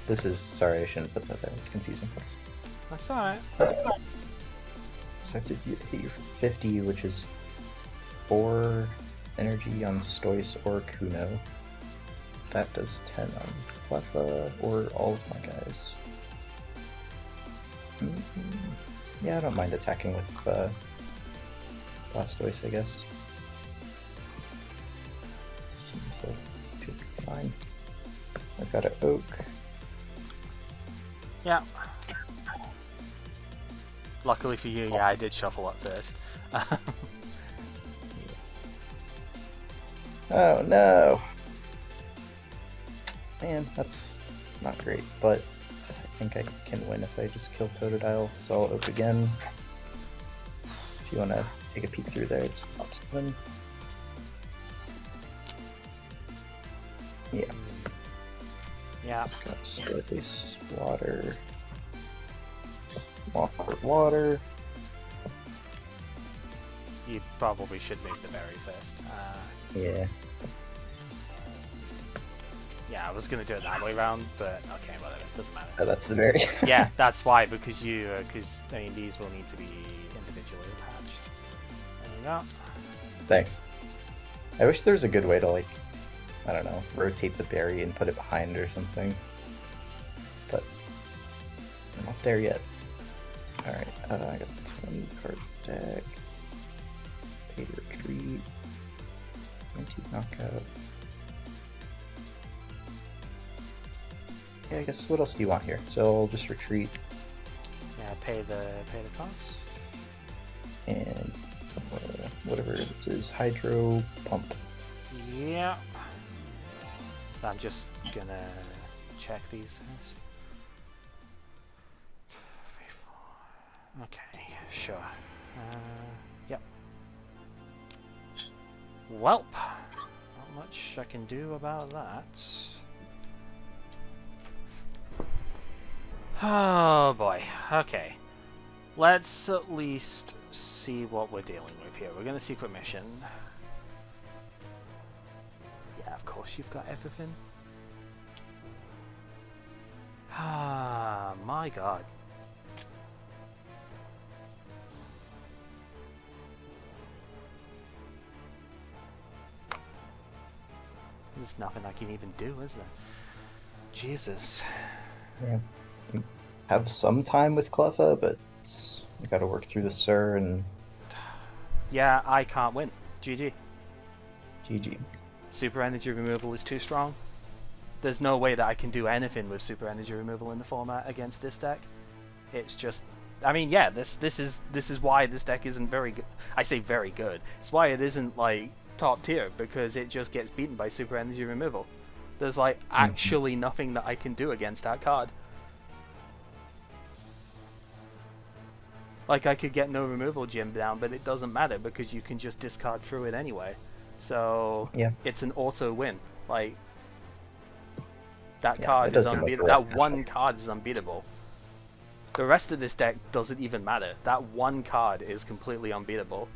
This is, sorry, I shouldn't put that there, it's confusing. That's alright. So I have to hit your 50, which is 4 energy on Stoice or Kuno. That does 10 on Cleffa or all of my guys. Yeah, I don't mind attacking with Blastoise, I guess. Seems like it should be fine. I've got an Oak. Yeah. Luckily for you, yeah, I did shuffle up first. Oh no! Man, that's not great, but I think I can win if I just kill Totodile, so I'll Oak again. If you want to take a peek through there, it's top 7. Yeah. Yeah. Just got Space, water, water. You probably should make the berry first. Yeah. Yeah, I was gonna do it that way round, but okay, whatever, doesn't matter. Oh, that's the berry. Yeah, that's why, because I mean, these will need to be individually attached. There we go. Thanks. I wish there was a good way to, like, I don't know, rotate the berry and put it behind or something. But I'm not there yet. Alright, I got 20 cards deck. Pay to retreat. 20 knockout. Yeah, I guess what else do you want here? So I'll just retreat Yeah, pay the cost. and whatever it is, hydro pump. Yeah. I'm just gonna check these first. Okay, sure. Yep. Welp. Not much I can do about that. Oh boy. Okay. Let's at least see what we're dealing with here. We're gonna secret mission. course you've got everything. Ah, my god. There's nothing I can even do, is there? Jesus. Yeah. You have some time with Cleffa, but you gotta work through the Sir and Yeah, I can't win. GG. GG. Super energy removal is too strong. There's no way that I can do anything with super energy removal in the format against this deck. It's just, I mean, yeah, this is why this deck isn't very good. I say very good. It's why it isn't like top tier, because it just gets beaten by super energy removal. There's like actually nothing that I can do against that card. Like, I could get no removal gem down, but it doesn't matter because you can just discard through it anyway. So Yeah. it's an auto win. Like, that Yeah, card it is doesn't unbeatable. look That one card is unbeatable. The rest of this deck doesn't even matter. That one card is completely unbeatable.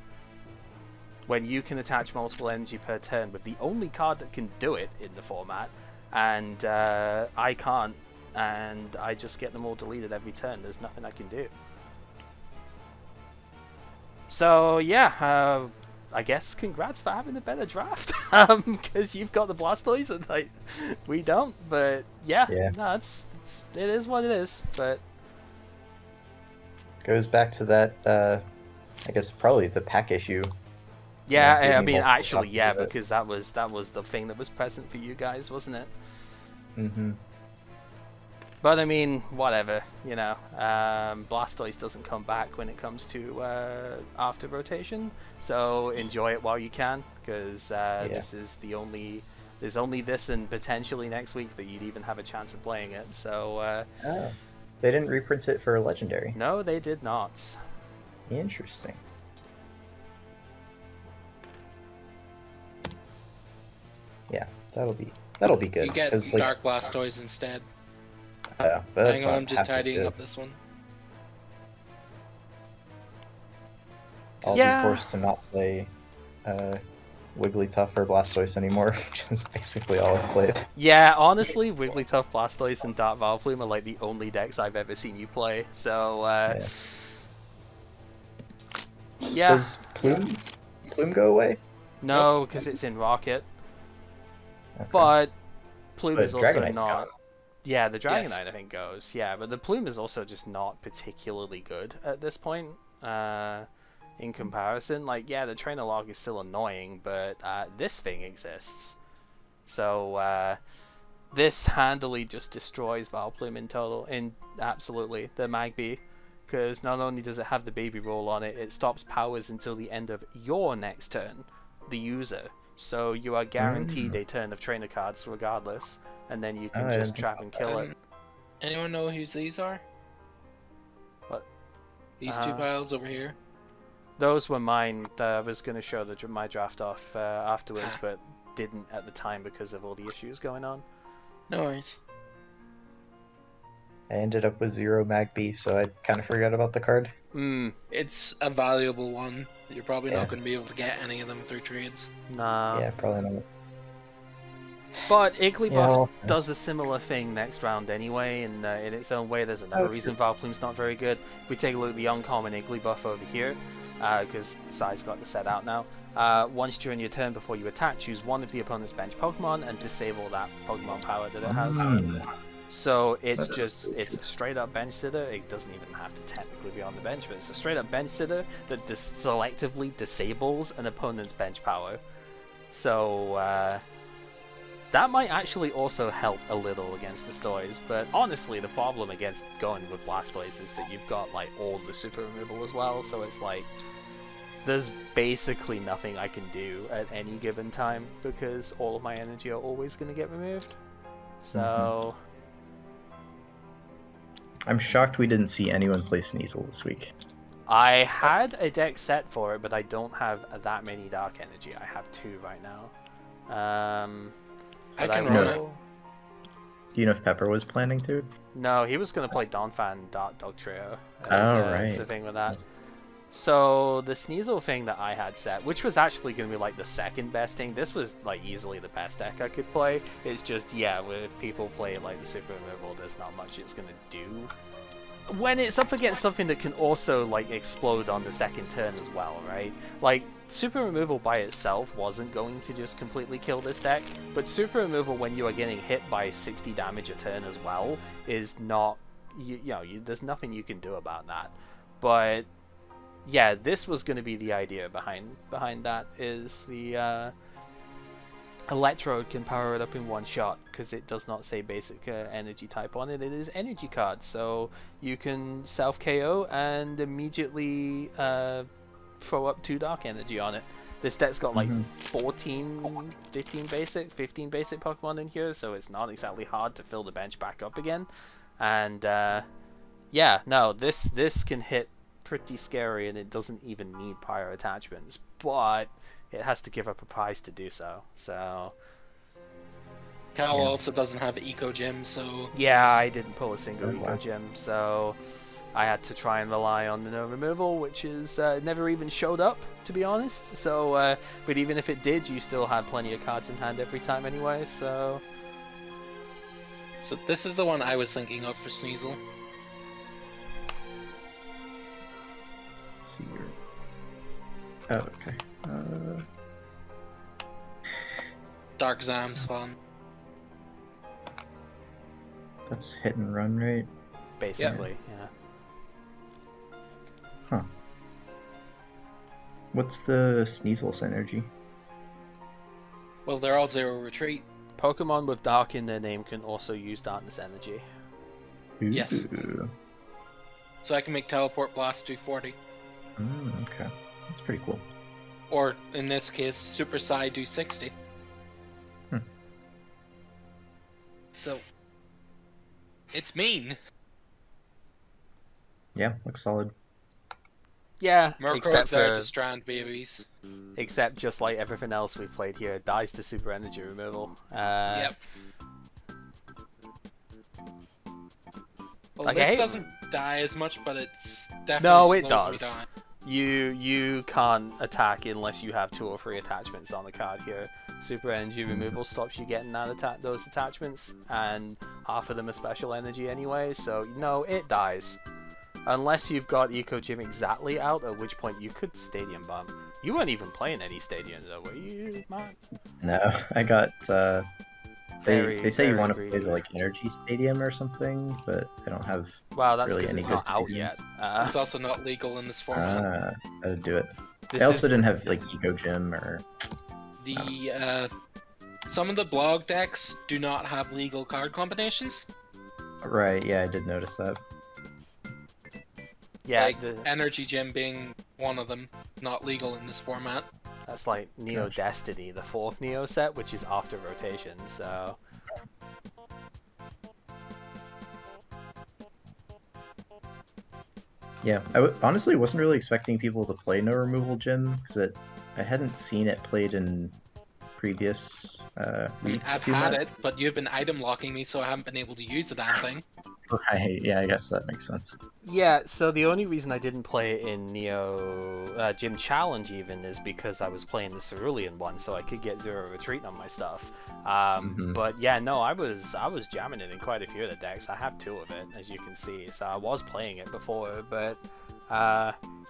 When you can attach multiple energy per turn with the only card that can do it in the format, and I can't, and I just get them all deleted every turn. There's nothing I can do. So yeah, I guess congrats for having a better draft, because you've got the Blastoise and like we don't. But yeah. No, it is what it is. But goes back to that. I guess probably the pack issue. Yeah, I mean, actually, yeah, because that was the thing that was present for you guys, wasn't it? Mm-hmm. But I mean, whatever, you know. Blastoise doesn't come back when it comes to after rotation, so enjoy it while you can, because this is the only. There's only this and potentially next week that you'd even have a chance of playing it. So. They didn't reprint it for Legendary. No, they did not. Interesting. Yeah, that'll be good. You get like, Dark Blastoise instead. But that's Hang on, not I'm just half as tidying good. up this one. I'll be forced to not play Wigglytuff or Blastoise anymore, which is basically all I've played. Yeah, honestly, Wigglytuff, Blastoise, and Dark Vileplume are like the only decks I've ever seen you play. So, yeah. Does Plume go away? No, because it's in Rocket. Okay. But Plume But is also Dragonite's not. gone. Yeah, the Dragonite I think goes. Yeah, but the Plume is also just not particularly good at this point. In comparison, like, yeah, the Trainer Log is still annoying, but this thing exists. So this handily just destroys Vileplume in total. Absolutely, the Magby. Because not only does it have the baby roll on it, it stops powers until the end of your next turn, the user. So you are guaranteed a turn of trainer cards regardless, and then you can just trap and kill it. Anyone know whose these are? What? These two piles over here? Those were mine. I was going to show my draft off afterwards, but didn't at the time because of all the issues going on. No worries. I ended up with 0 Magby, so I kind of forgot about the card. It's a valuable one. You're probably not going to be able to get any of them through trades. Nah. Yeah, probably not. But Igglybuff does a similar thing next round anyway, and in its own way. There's another reason Vileplume's not very good. If we take a look at the uncommon Igglybuff over here, because Sai's got the set out now. Once during your turn before you attack, choose one of the opponent's bench Pokemon and disable that Pokemon power that it has. So it's it's a straight up bench sitter. It doesn't even have to technically be on the bench, but it's a straight up bench sitter that selectively disables an opponent's bench power. So that might actually also help a little against the Stoys, but honestly the problem against going with Blastoise is that you've got like all the super removal as well, so it's like there's basically nothing I can do at any given time because all of my energy are always going to get removed. So I'm shocked we didn't see anyone play Sneasel this week. I had a deck set for it, but I don't have that many Dark Energy. I have 2 right now. I can run it. Do you know if Pepper was planning to? No, he was going to play Donphan Dark Dog Trio. Oh, right. The thing with that. So the Sneasel thing that I had set, which was actually going to be like the second best thing, this was like easily the best deck I could play. It's just, yeah, when people play like the super removal, there's not much it's going to do. When it's up against something that can also like explode on the second turn as well, right? Like, super removal by itself wasn't going to just completely kill this deck, but super removal when you are getting hit by 60 damage a turn as well is not, there's nothing you can do about that. But yeah, this was going to be the idea behind that, is the Electrode can power it up in one shot, because it does not say basic energy type on it. It is energy card, so you can self KO and immediately throw up 2 dark energy on it. This deck's got like 15 basic Pokemon in here, so it's not exactly hard to fill the bench back up again. And yeah, no, this can hit pretty scary, and it doesn't even need prior attachments, but it has to give up a prize to do so. So Cal also doesn't have Eco Gym, so yeah, I didn't pull a single Eco Gym, so I had to try and rely on the no removal, which is never even showed up, to be honest. So, but even if it did, you still had plenty of cards in hand every time anyway. So this is the one I was thinking of for Sneasel. Let's see here. Oh, okay. Dark Zam's fun. That's hit and run, right? basically, yeah. Huh. What's the Sneasel's energy? Well, they're all zero retreat. Pokemon with dark in their name can also use darkness energy. Yes. Ooh. So I can make Teleport Blast do 40. Okay. That's pretty cool. Or, in this case, Super Psy do 60. So, it's mean. Yeah, looks solid. Yeah, Murkrow's except there for to strand babies. except just like everything else we've played here, it dies to super energy removal. Yep. Well, Like, this hey- doesn't die as much, but it's definitely No, it slows me does. down. You can't attack unless you have 2 or 3 attachments on the card here. Super energy removal stops you getting those attachments, and half of them are special energy anyway, so no, it dies. Unless you've got Eco Gym exactly out, at which point you could Stadium Bomb. You weren't even playing any Stadium though, were you, Matt? No, I got. They say you want to very play the greedy. like Energy Stadium or something, but I don't have. Wow, that's really because any it's good not out Stadium. yet. It's also not legal in this format. How to do it. This I also is- didn't have like Eco Gym or. Some of the blog decks do not have legal card combinations. Right. Yeah, I did notice that. Yeah, like Energy Gym being one of them, not legal in this format. that's like Neo Gotcha. Destiny, the 4th Neo set, which is after rotation, so... Yeah, honestly wasn't really expecting people to play No Removal Gym because I hadn't seen it played in previous I mean, weeks. I've had it, but you've been item locking me, so I haven't been able to use the damn thing. Right. Yeah, I guess that makes sense. Yeah, so the only reason I didn't play it in Neo Gym Challenge even is because I was playing the Cerulean one, so I could get 0 retreat on my stuff. But yeah, no, I was jamming it in quite a few of the decks. I have 2 of it, as you can see, so I was playing it before, but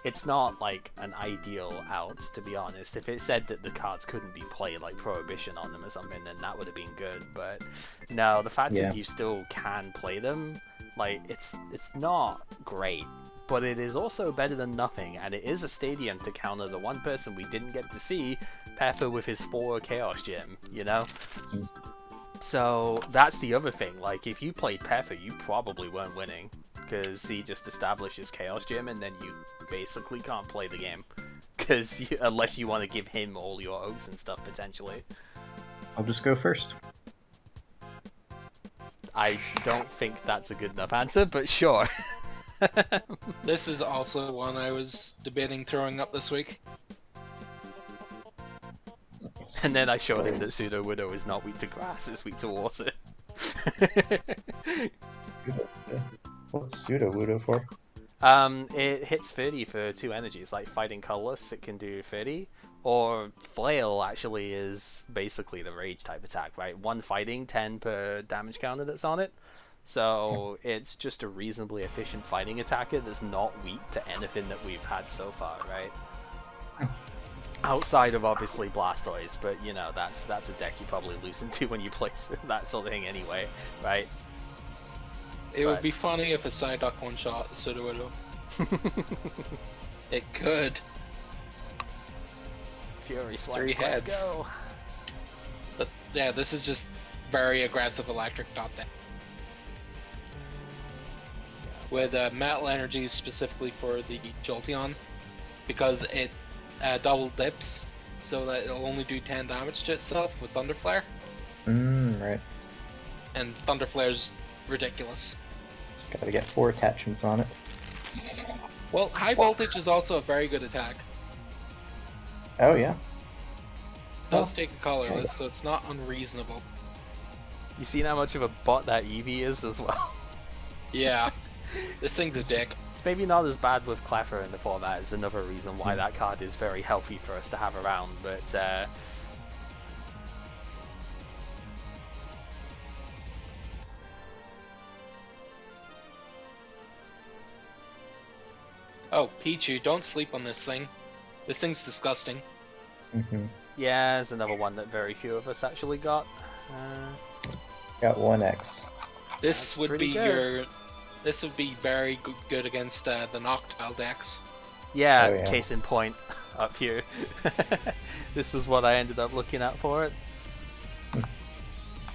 it's not like an ideal out, to be honest. If it said that the cards couldn't be played, like Prohibition on them or something, then that would have been good. But no, the fact Yeah. that you still can play them, like, it's not great, but it is also better than nothing, and it is a stadium to counter the one person we didn't get to see, Pepper with his 4 Chaos Gym, you know? So that's the other thing, like, if you played Pepper, you probably weren't winning, because he just establishes Chaos Gym, and then you basically can't play the game, because unless you want to give him all your oaks and stuff, potentially. I'll just go first. I don't think that's a good enough answer, but sure. This is also one I was debating throwing up this week. And then I showed him that Pseudo Widow is not weak to grass, it's weak to water. What's Pseudo Wudo for? It hits 30 for 2 energies, like Fighting Colorless, it can do 30. Or Flail actually is basically the Rage type attack, right? 1 fighting, 10 per damage counter that's on it. So it's just a reasonably efficient fighting attacker that's not weak to anything that we've had so far, right? Outside of obviously Blastoise, but you know, that's a deck you probably lose into when you play that sort of thing anyway, right? It would be funny if a Psyduck one-shot Sudowoodo. It could. Fury Swipes, 3 let's heads. go! But yeah, this is just very aggressive electric dot deck. With Metal Energy specifically for the Jolteon, because it double dips, so that it'll only do 10 damage to itself with Thunder Flare. Right. And Thunder Flare's ridiculous. Just gotta get 4 attachments on it. Well, High Voltage is also a very good attack. Oh, yeah. Does take a colorless, so it's not unreasonable. You seen how much of a bot that Eevee is as well? Yeah. This thing's a dick. It's maybe not as bad with Cleffer in the format. It's another reason why that card is very healthy for us to have around, but Oh, Pichu, don't sleep on this thing. This thing's disgusting. yeah, there's another one that very few of us actually got. Got 1x. This That's would pretty be good. This would be very good against the Noctowl decks. Yeah, Oh, yeah. case in point, up here. This is what I ended up looking at for it.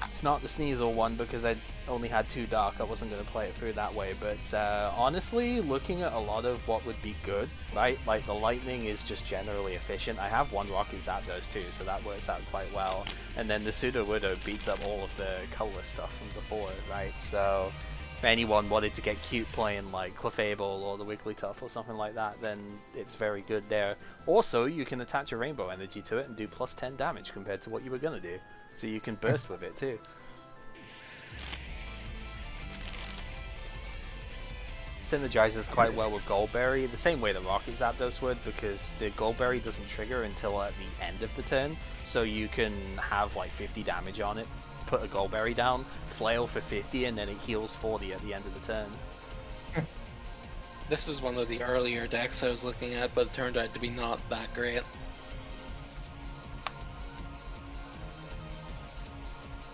It's not the Sneasel one because I only had 2 Dark. I wasn't going to play it through that way, but honestly, looking at a lot of what would be good, right? Like the Lightning is just generally efficient. I have 1 Rocket Zapdos too, so that works out quite well. And then the Sudowoodo beats up all of the colorless stuff from before, right? So if anyone wanted to get cute playing like Clefable or the Wigglytuff or something like that, then it's very good there. Also, you can attach a Rainbow Energy to it and do plus 10 damage compared to what you were going to do. So you can burst with it too. Synergizes quite well with Goldberry, the same way the Rocket Zapdos would, because the Goldberry doesn't trigger until at the end of the turn, so you can have like 50 damage on it, put a Goldberry down, flail for 50, and then it heals 40 at the end of the turn. This is one of the earlier decks I was looking at, but it turned out to be not that great.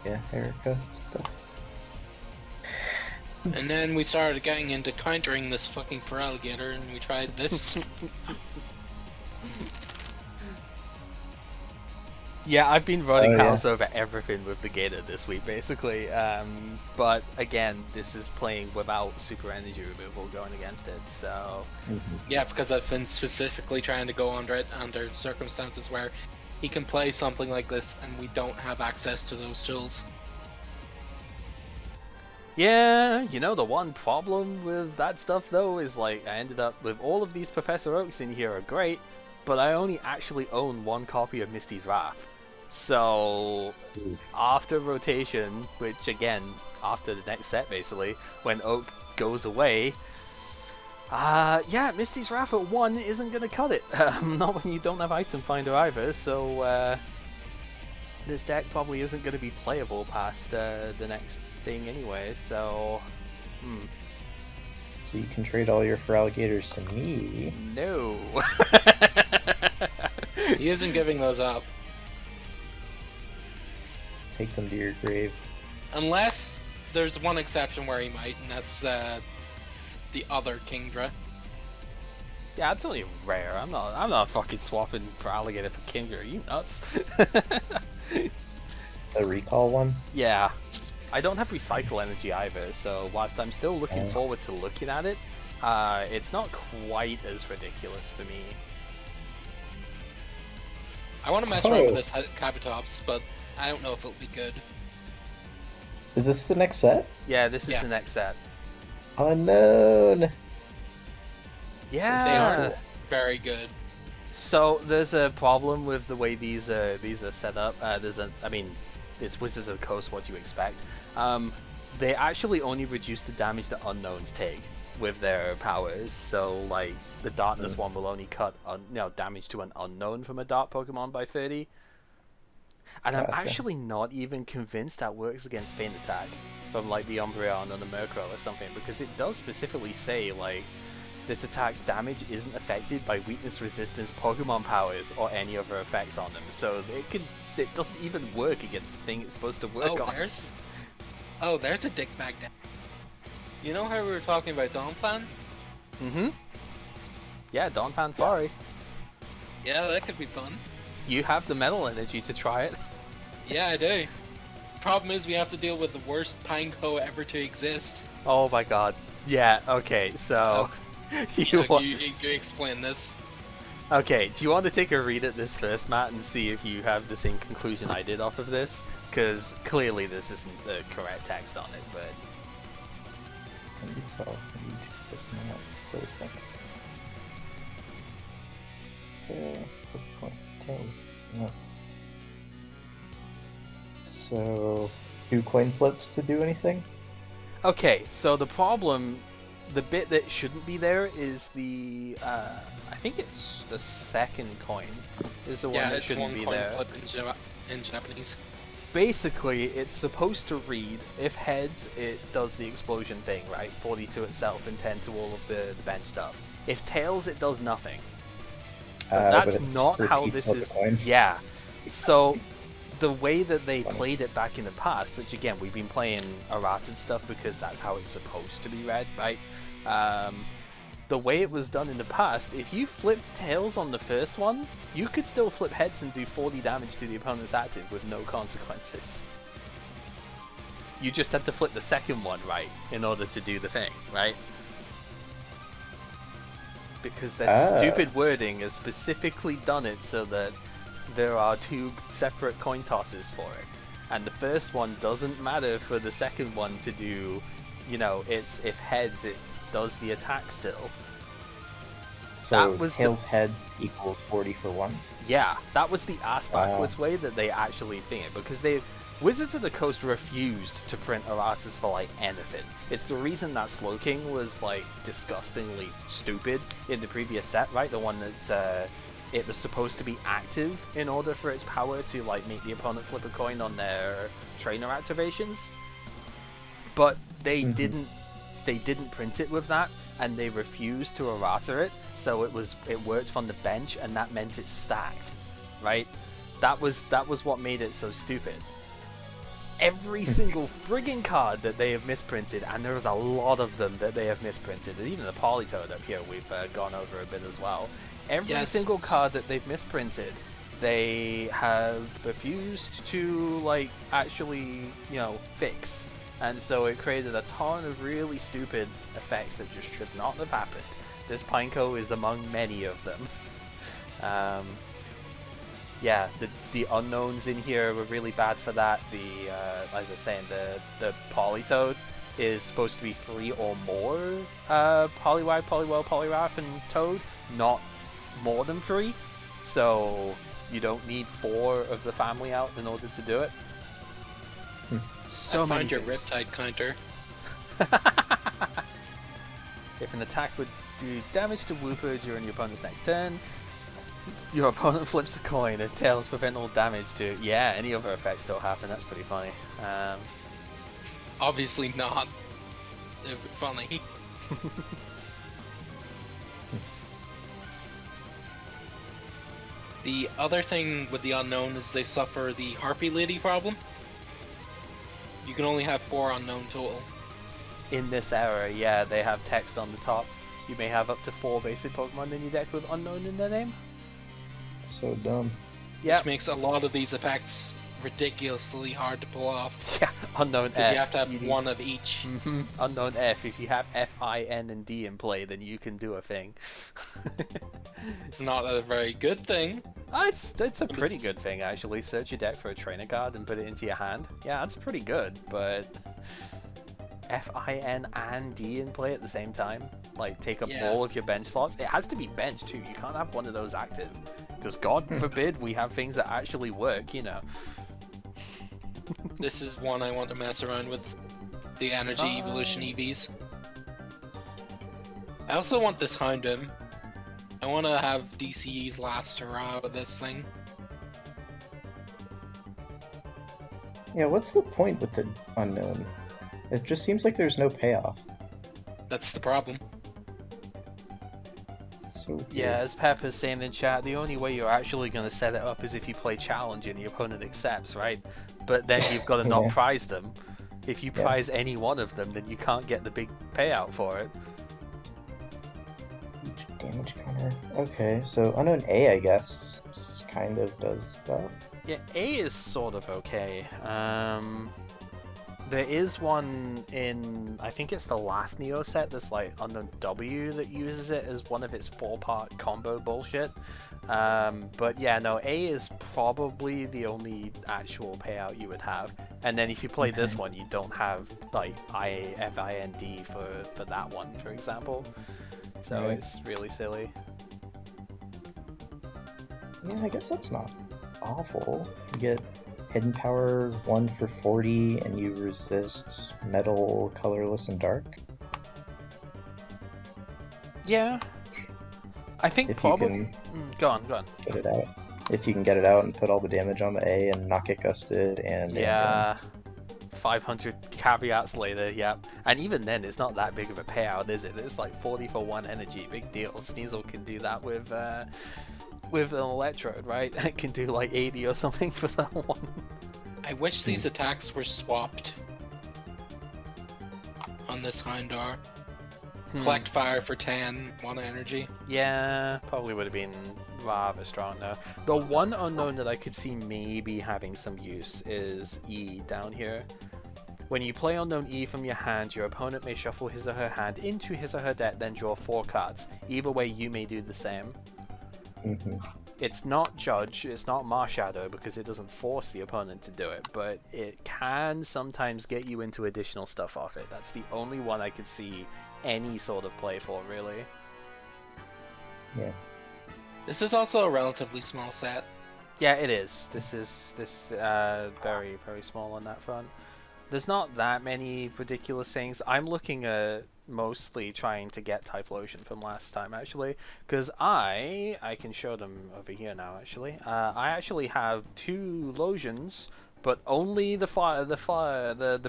Yeah, Erica stuff. And then we started getting into countering this fucking Feraligatr, and we tried this. Yeah, I've been running yeah. house over everything with the Gator this week, basically. But again, this is playing without super energy removal going against it, so... Yeah, because I've been specifically trying to go under it under circumstances where he can play something like this and we don't have access to those tools. Yeah, you know, the one problem with that stuff though is like I ended up with all of these Professor Oaks in here are great, but I only actually own 1 copy of Misty's Wrath. So after rotation, which again, after the next set basically, when Oak goes away, yeah, Misty's Wrath at 1 isn't gonna cut it. Not when you don't have Item Finder either, so this deck probably isn't gonna be playable past the next thing anyway, so... So you can trade all your Feraligatrs to me. No! He isn't giving those up. Take them to your grave. Unless there's one exception where he might, and that's the other Kingdra. Yeah, it's only rare. I'm not fucking swapping for Alligator for Kingdra. Are you nuts? The recall one? Yeah. I don't have Recycle Energy either, so whilst I'm still looking forward to looking at it, it's not quite as ridiculous for me. I want to mess around with this Kabutops, but I don't know if it'll be good. Is this the next set? Yeah, this is the next set. Unknown! Yeah! They aren't very good. So there's a problem with the way these are set up. I mean, it's Wizards of the Coast. What do you expect? They actually only reduce the damage that unknowns take. with their powers. So like the darkness one will only cut damage to an unknown from a dark Pokemon by 30. And I'm actually not even convinced that works against Feint Attack from like the Umbreon or the Murkrow or something, because it does specifically say like this attack's damage isn't affected by weakness, resistance, Pokemon powers, or any other effects on them. So it doesn't even work against the thing it's supposed to work on. There's a dick bag down. You know how we were talking about Donphan? Mm-hmm. Yeah, Donphan Fari. Yeah, that could be fun. You have the metal energy to try it. Yeah, I do. Problem is we have to deal with the worst Pineco ever to exist. Oh my god. Yeah, okay, so... you explain this. Okay, do you want to take a read at this first, Matt, and see if you have the same conclusion I did off of this? Because clearly this isn't the correct text on it, but... So, 2 coin flips to do anything? Okay, so the problem, the bit that shouldn't be there is the, I think it's the second coin is the one that shouldn't be there. Flip in Japanese. Basically, it's supposed to read, if heads, it does the explosion thing, right? 40 to itself and 10 to all of the bench stuff. If tails, it does nothing. But that's not how this is. Yeah. So, the way that they played it back in the past, which again, we've been playing errated stuff because that's how it's supposed to be read, right? The way it was done in the past, if you flipped tails on the first one, you could still flip heads and do 40 damage to the opponent's active with no consequences. You just had to flip the second one right in order to do the thing, right? Because their stupid wording has specifically done it so that there are 2 separate coin tosses for it. And the first one doesn't matter for the second one to do, it's if heads, it does the attack still. So that was tails heads equals 40 for 1? Yeah, that was the ass backwards way that they actually think it, because Wizards of the Coast refused to print erratas for like anything. It's the reason that Slowking was like disgustingly stupid in the previous set, right? The one that it was supposed to be active in order for its power to like make the opponent flip a coin on their trainer activations. But they didn't print it with that, and they refused to errata it, so it worked from the bench, and that meant it stacked, right? That was what made it so stupid. Every single friggin' card that they have misprinted, and there's a lot of them that they have misprinted, and even the Politoed up here we've gone over a bit as well. Every single card that they've misprinted, they have refused to like actually, fix. And so it created a ton of really stupid effects that just should not have happened. This Pineco is among many of them. Yeah, the unknowns in here were really bad for that. As I was saying, the Politoed is supposed to be 3 or more Poliwag, Poliwell, Poliwrath, and Toad, not more than 3. So you don't need 4 of the family out in order to do it. So many your things. Riptide counter. If an attack would do damage to Wooper during your opponent's next turn, your opponent flips a coin. If tails prevent all damage to... Yeah, any other effects still happen. That's pretty funny. Obviously not. It'd be funny. The other thing with the unknown is they suffer the Harpy Lady problem. You can only have 4 unknown total. In this era, yeah, they have text on the top. You may have up to 4 basic Pokemon in your deck with unknown in their name. So dumb. Yeah. Which makes a lot of these effects ridiculously hard to pull off. Yeah, unknown F. Because you have to have 1 of each. Unknown F. If you have F, I, N, and D in play, then you can do a thing. It's not a very good thing. It's a pretty good thing, actually. Search your deck for a trainer card and put it into your hand. Yeah, that's pretty good, but... F, I, N, and D in play at the same time? Like, take up all of your bench slots? It has to be bench, too. You can't have one of those active. Because, God forbid, we have things that actually work, This is one I want to mess around with. The Energy Evolution EVs. I also want this Houndoom. I want to have DCE's last hurrah with this thing. Yeah, what's the point with the unknown? It just seems like there's no payoff. That's the problem. So weird. Yeah, as Pepper's saying in chat, the only way you're actually going to set it up is if you play challenge and the opponent accepts, right? But then you've got to not Yeah. prize them. If you Yeah. prize any one of them, then you can't get the big payout for it. Damage counter. Okay, so unknown A, I guess, kind of does stuff. Yeah, A is sort of okay. There is one in, I think it's the last Neo set, that's like Unknown W that uses it as one of its 4-part combo bullshit. But yeah, no, A is probably the only actual payout you would have. And then if you play this one, you don't have like FIND for that one, for example. So Right. it's really silly. Yeah, I guess that's not awful. You get hidden power 1 for 40, and you resist metal, colorless, and dark. Yeah. I think If probably... you Go on. can get it out. If you can get it out and put all the damage on the A and not get gusted and Yeah. 500 caveats later, yep. And even then, it's not that big of a payout, is it? It's like 40 for 1 energy, big deal. Sneasel can do that with an electrode, right? It can do like 80 or something for that one. I wish these attacks were swapped on this Houndour. Collect fire for 10, 1 energy. Yeah, probably would have been rather strong though. The one unknown that I could see maybe having some use is E down here. When you play unknown E from your hand, your opponent may shuffle his or her hand into his or her deck, then draw 4 cards. Either way, you may do the same. It's not Judge, it's not Marshadow because it doesn't force the opponent to do it, but it can sometimes get you into additional stuff off it. That's the only one I could see any sort of play for, really. Yeah. This is also a relatively small set. Yeah, it is. This is very, very small on that front. There's not that many ridiculous things. I'm looking at mostly trying to get Typhlosion from last time, actually, because I can show them over here now, actually. I actually have 2 Losions, but only the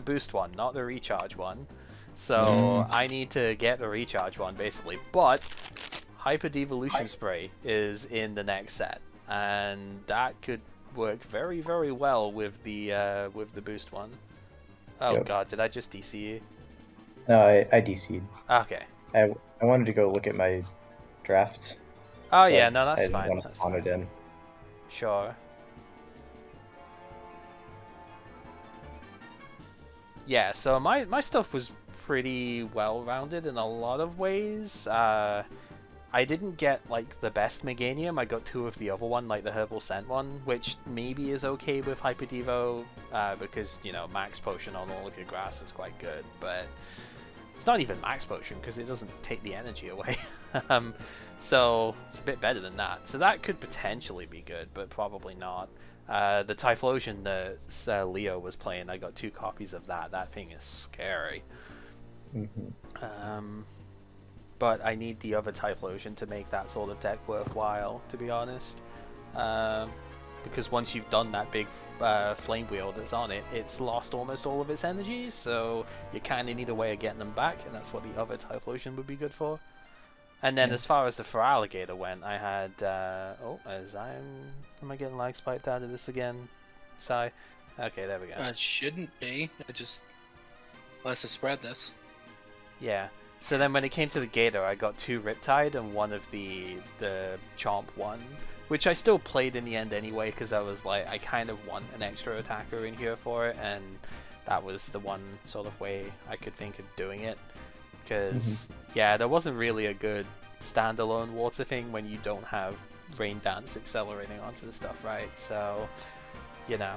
boost one, not the recharge one. So I need to get the recharge one, basically. But Hyper Devolution Spray is in the next set, and that could work very, very well with the boost one. Oh Yep. god, did I just DC you? No, I DC'd. Okay. I wanted to go look at my drafts. Oh yeah, but no, that's I didn't fine. want to That's spawn fine. it in. Sure. Yeah, so my stuff was pretty well-rounded in a lot of ways. I didn't get, like, the best Meganium. I got 2 of the other one, like the Herbal Scent one, which maybe is okay with Hyper Devo, because, you know, Max Potion on all of your grass is quite good, but it's not even Max Potion, because it doesn't take the energy away. So it's a bit better than that. So that could potentially be good, but probably not. The Typhlosion that Leo was playing, I got 2 copies of that. That thing is scary. But I need the other Typhlosion to make that sort of deck worthwhile, to be honest. Because once you've done that big flame wheel that's on it, it's lost almost all of its energy, so you kind of need a way of getting them back, and that's what the other Typhlosion would be good for. And then as far as the Feraligatr went, I had... am I getting lag spiked out of this again? Sigh. Okay, there we go. It shouldn't be. Unless I spread this. Yeah. So then when it came to the Gator, I got 2 Riptide and 1 of the Chomp one, which I still played in the end anyway, because I was like, I kind of want an extra attacker in here for it, and that was the one sort of way I could think of doing it. Because, yeah, there wasn't really a good standalone water thing when you don't have Rain Dance accelerating onto the stuff, right? So, you know.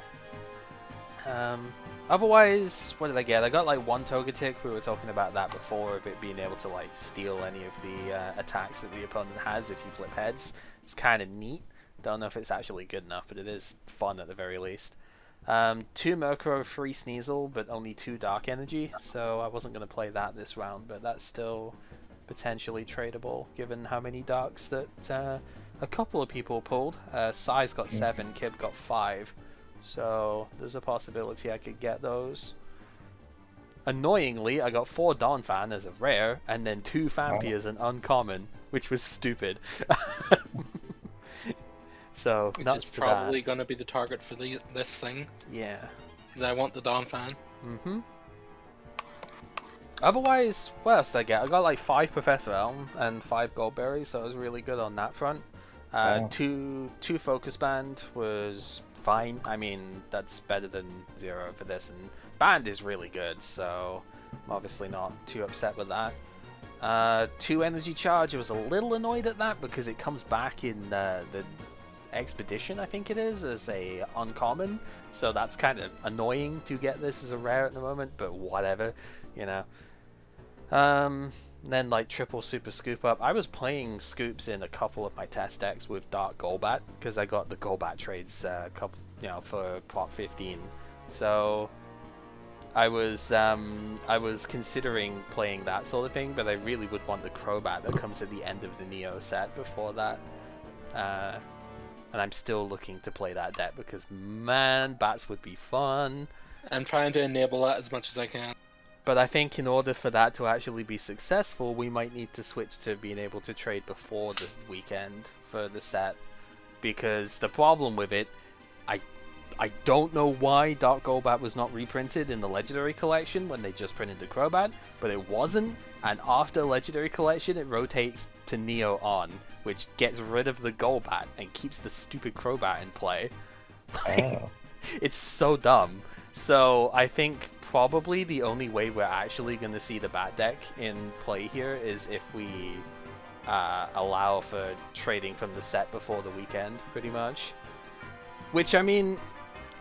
Otherwise, what did I get? I got like 1 Togetic. We were talking about that before, of it being able to like steal any of the attacks that the opponent has if you flip heads. It's kind of neat. Don't know if it's actually good enough, but it is fun at the very least. 2 Murkrow, 3 Sneasel, but only 2 Dark Energy, so I wasn't going to play that this round, but that's still potentially tradable, given how many darks that a couple of people pulled. Sai's got 7, Kib got 5, so there's a possibility I could get those. Annoyingly, I got 4 Donphan as a rare, and then 2 Fampi as an uncommon, which was stupid. So, Which nuts is to probably that. going to be the target for this thing, Yeah. because I want the Donphan. Mm-hmm. Otherwise, what else did I get? I got like 5 Professor Elm and 5 Goldberries, so I was really good on that front. Wow. Two Focus Band was fine. I mean, that's better than 0 for this, and Band is really good, so I'm obviously not too upset with that. 2 Energy Charge, I was a little annoyed at that because it comes back in the Expedition, I think it is, as a uncommon, so that's kind of annoying to get this as a rare at the moment, but whatever, you know. Then like triple super scoop up. I was playing scoops in a couple of my test decks with Dark Golbat because I got the Golbat trades for plot 15, so I was considering playing that sort of thing, but I really would want the Crobat that comes at the end of the Neo set before that. And I'm still looking to play that deck because, man, bats would be fun. I'm trying to enable that as much as I can. But I think in order for that to actually be successful, we might need to switch to being able to trade before the weekend for the set. Because the problem with it, I don't know why Dark Golbat was not reprinted in the Legendary Collection when they just printed the Crobat, but it wasn't, and after Legendary Collection it rotates to Neo on, which gets rid of the Golbat and keeps the stupid Crobat in play. Oh. It's so dumb. So I think probably the only way we're actually going to see the Bat deck in play here is if we allow for trading from the set before the weekend, pretty much. Which, I mean,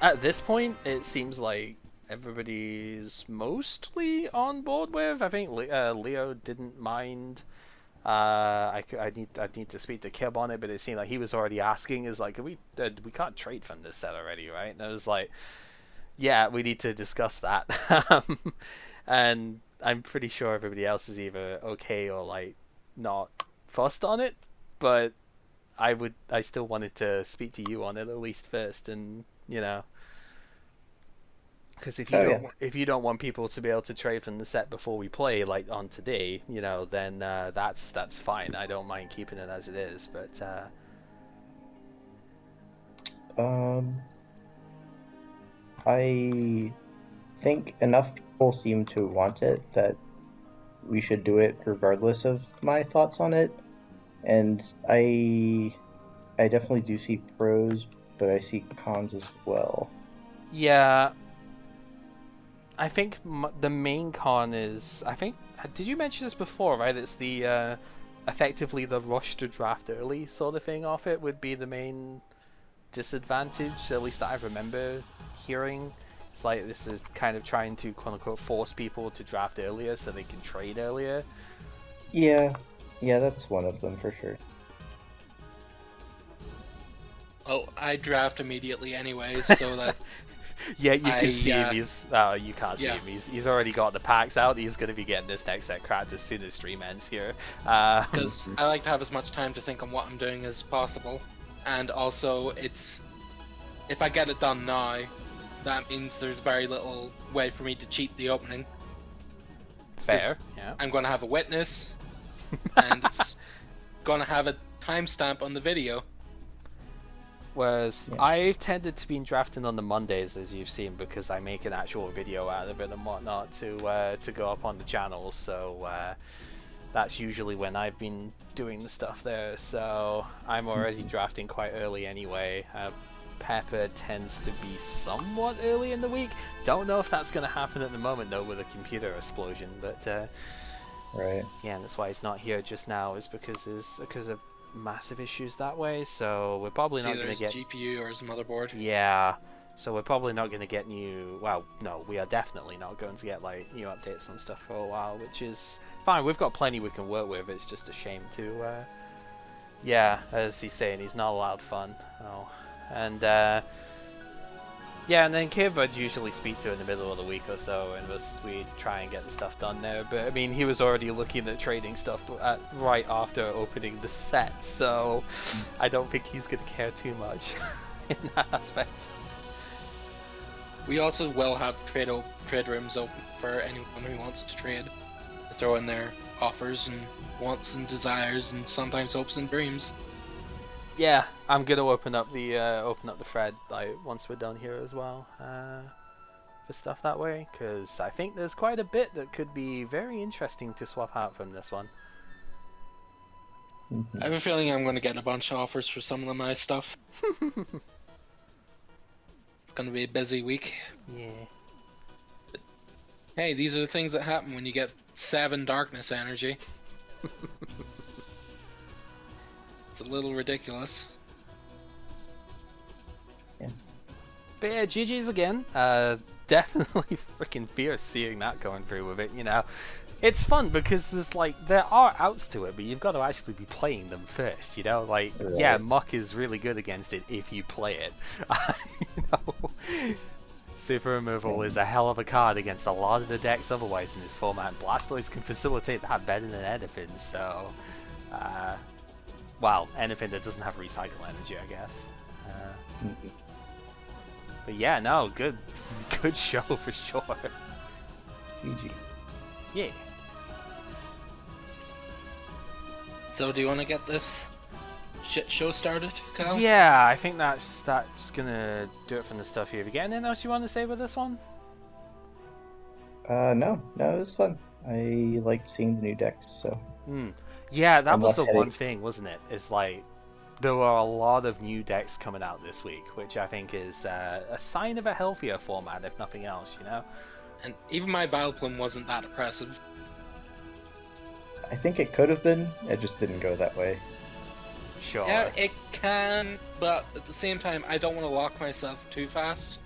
at this point, it seems like everybody's mostly on board with. I think Leo didn't mind. I need to speak to Kib on it, but it seemed like he was already asking, is like, we can't trade from this set already, right? And I was like, yeah, we need to discuss that. And I'm pretty sure everybody else is either okay or like not fussed on it, but I still wanted to speak to you on it at least first, and you know, because if you don't want people to be able to trade from the set before we play, like on today, you know, then that's fine. I don't mind keeping it as it is, but I think enough people seem to want it that we should do it regardless of my thoughts on it. And I definitely do see pros, but I see cons as well. yeah, I think the main con is, I think, did you mention this before, right? It's the effectively the rush to draft early sort of thing off it would be the main disadvantage, at least that I remember hearing. It's like this is kind of trying to quote unquote force people to draft earlier so they can trade earlier. Yeah, that's one of them for sure. Oh, I draft immediately anyways, so that Yeah, you can see him. You can't see yeah. him. He's already got the packs out. He's going to be getting this next set cracked as soon as stream ends here. because I like to have as much time to think on what I'm doing as possible, and also it's if I get it done now, that means there's very little way for me to cheat the opening. Fair, yeah. I'm going to have a witness, and it's going to have a timestamp on the video. Whereas Yeah. I've tended to be drafting on the Mondays, as you've seen, because I make an actual video out of it and whatnot to go up on the channel. So that's usually when I've been doing the stuff there. So I'm already drafting quite early anyway. Pepper tends to be somewhat early in the week. Don't know if that's going to happen at the moment though with a computer explosion, but Right. yeah, that's why he's not here just now, is because of massive issues that way. So we're probably It's not either going to his get GPU or his motherboard. yeah. So we're probably not going to get new. Well, no, we are definitely not going to get like new updates and stuff for a while, which is fine. We've got plenty we can work with. It's just a shame to. Yeah, as he's saying, he's not allowed fun. Oh, and Yeah, and then Kib I'd usually speak to in the middle of the week or so, and we'd try and get the stuff done there. But I mean, he was already looking at trading stuff right after opening the set, so I don't think he's gonna care too much in that aspect. We also will have trade rooms open for anyone who wants to trade. To throw in their offers and wants and desires, and sometimes hopes and dreams. Yeah, I'm gonna open up the thread like once we're done here as well for stuff that way, because I think there's quite a bit that could be very interesting to swap out from this one. I have a feeling I'm going to get a bunch of offers for some of my stuff. It's going to be a busy week. Yeah. But, hey, these are the things that happen when you get 7 darkness energy. It's a little ridiculous. Yeah. But yeah, GG's again. Definitely freaking fierce seeing that going through with it, you know. It's fun because there are outs to it, but you've got to actually be playing them first, you know? Like, yeah, Muck is really good against it if you play it. You know? Super Removal is a hell of a card against a lot of the decks otherwise in this format. Blastoise can facilitate that better than anything, so... well, anything that doesn't have recycle energy, I guess. But yeah, no, good show for sure. GG. Yeah. So, do you want to get this shit show started, Kyle? Yeah, I think that's gonna do it from the stuff here. Have you got anything else you want to say with this one? No, it was fun. I liked seeing the new decks, so... Yeah, that was Unless the one thing, wasn't it? It's like, there were a lot of new decks coming out this week, which I think is a sign of a healthier format, if nothing else, you know? And even my Vileplume wasn't that impressive. I think it could have been, it just didn't go that way. Sure. Yeah, it can, but at the same time, I don't want to lock myself too fast.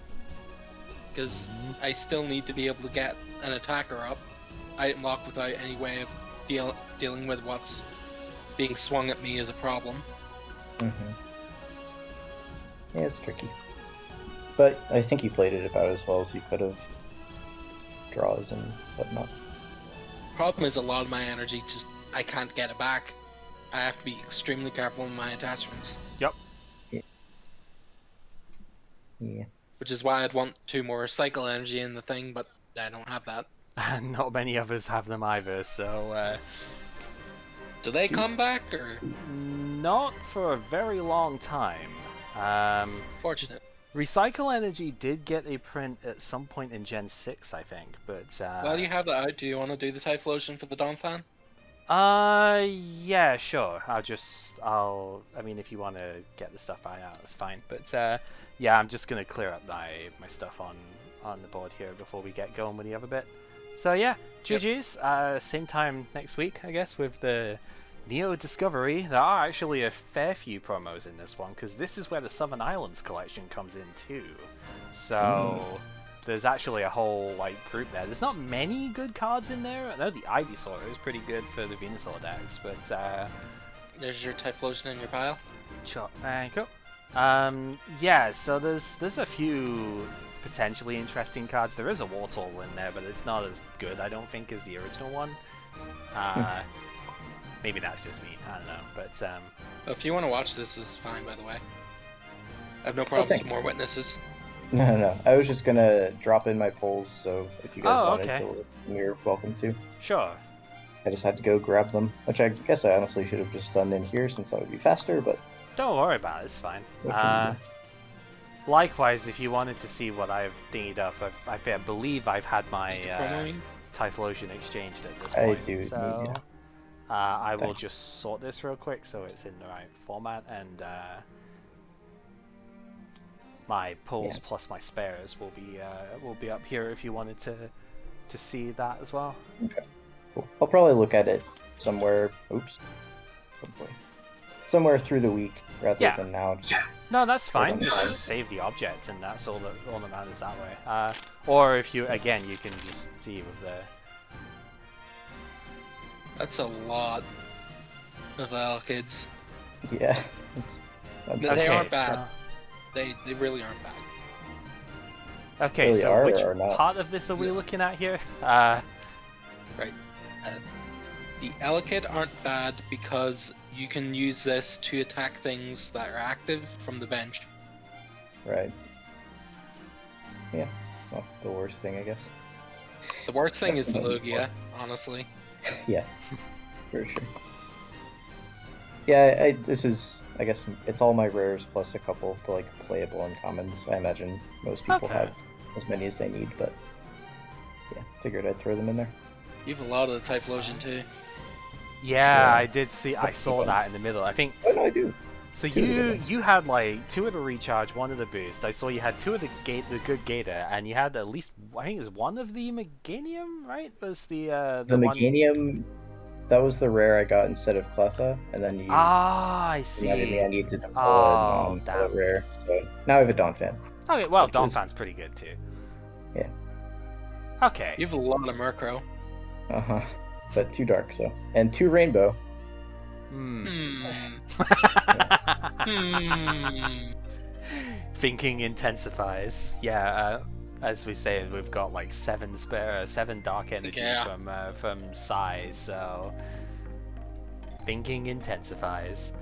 Because I still need to be able to get an attacker up. Item lock without any way of dealing with what's being swung at me is a problem. Yeah, it's tricky. But I think you played it about as well as you could have. Draws and whatnot. Problem is a lot of my energy just, I can't get it back. I have to be extremely careful with my attachments. Yep. Yeah. Which is why I'd want 2 more cycle energy in the thing, but I don't have that. Not many of us have them either, so... Do they come back, or...? Not for a very long time. Fortunate. Recycle Energy did get a print at some point in Gen 6, I think, but... While you have that out, do you want to do the Typhlosion for the Donphan? Yeah, sure. I mean, if you want to get the stuff out, that's fine. But, yeah, I'm just going to clear up my stuff on the board here before we get going with the other bit. So, yeah, GG's. Same time next week, I guess, with the Neo Discovery. There are actually a fair few promos in this one, because this is where the Southern Islands collection comes in, too. So... There's actually a whole group there. There's not many good cards in there. I know the Ivysaur is pretty good for the Venusaur decks, but There's your Typhlosion in your pile. Chop back up. Yeah, so there's a few potentially interesting cards. There is a Wartortle in there, but it's not as good, I don't think, as the original one. Maybe that's just me. I don't know, but If you want to watch this, is fine, by the way. I have no problems with more witnesses. No. I was just gonna drop in my polls, so if you guys wanted okay. to, you're welcome to. Sure. I just had to go grab them, which I guess I honestly should have just done in here since that would be faster, but... Don't worry about it, it's fine. Likewise, if you wanted to see what I've dinged up, I believe I've had my Typhlosion exchanged at this point. I do, so yeah. I will just sort this real quick so it's in the right format, and my pulls plus my spares will be up here if you wanted to see that as well. Okay. Cool. I'll probably look at it somewhere. Oops. Oh boy. Somewhere through the week rather than now. No, that's fine. Just save the object, and that's all that matters that way. Or if you you can just see with the. That's a lot of Alkids. Yeah. They aren't bad. They really aren't bad. Okay, really so are which or not. part of this are we looking at here? Right. The Elekid aren't bad because you can use this to attack things that are active from the bench. Right. Yeah, it's not the worst thing, I guess. The worst thing is the Definitely Lugia, honestly. Yeah, for sure. Yeah, this is, I guess, it's all my rares plus a couple of the, like, playable uncommons. I imagine most people Okay. have as many as they need, but yeah, figured I'd throw them in there. You have a lot of the Typhlosion too. Yeah, Yeah. I did see. I saw that in the middle. I think Oh, no, I do. so. Two of You them. you had like 2 of the recharge, 1 of the boost. I saw you had 2 of the good Gator, and you had at least I think it's 1 of the Meganium, right? Was the The one? Meganium, that was the rare I got instead of Cleffa, and then you Ah, I reminded me see. I needed to pull Oh, a damn. rare, so now I have a Donphan. Okay, well, Which was- Donphan's pretty good too. Yeah. Okay. You have a lot of Murkrow. Uh-huh. But 2 dark, so. And 2 rainbow. Hmm. Hmm. Thinking intensifies. Yeah, as we say, we've got like 7 dark energy Yeah. from Sai, so thinking intensifies.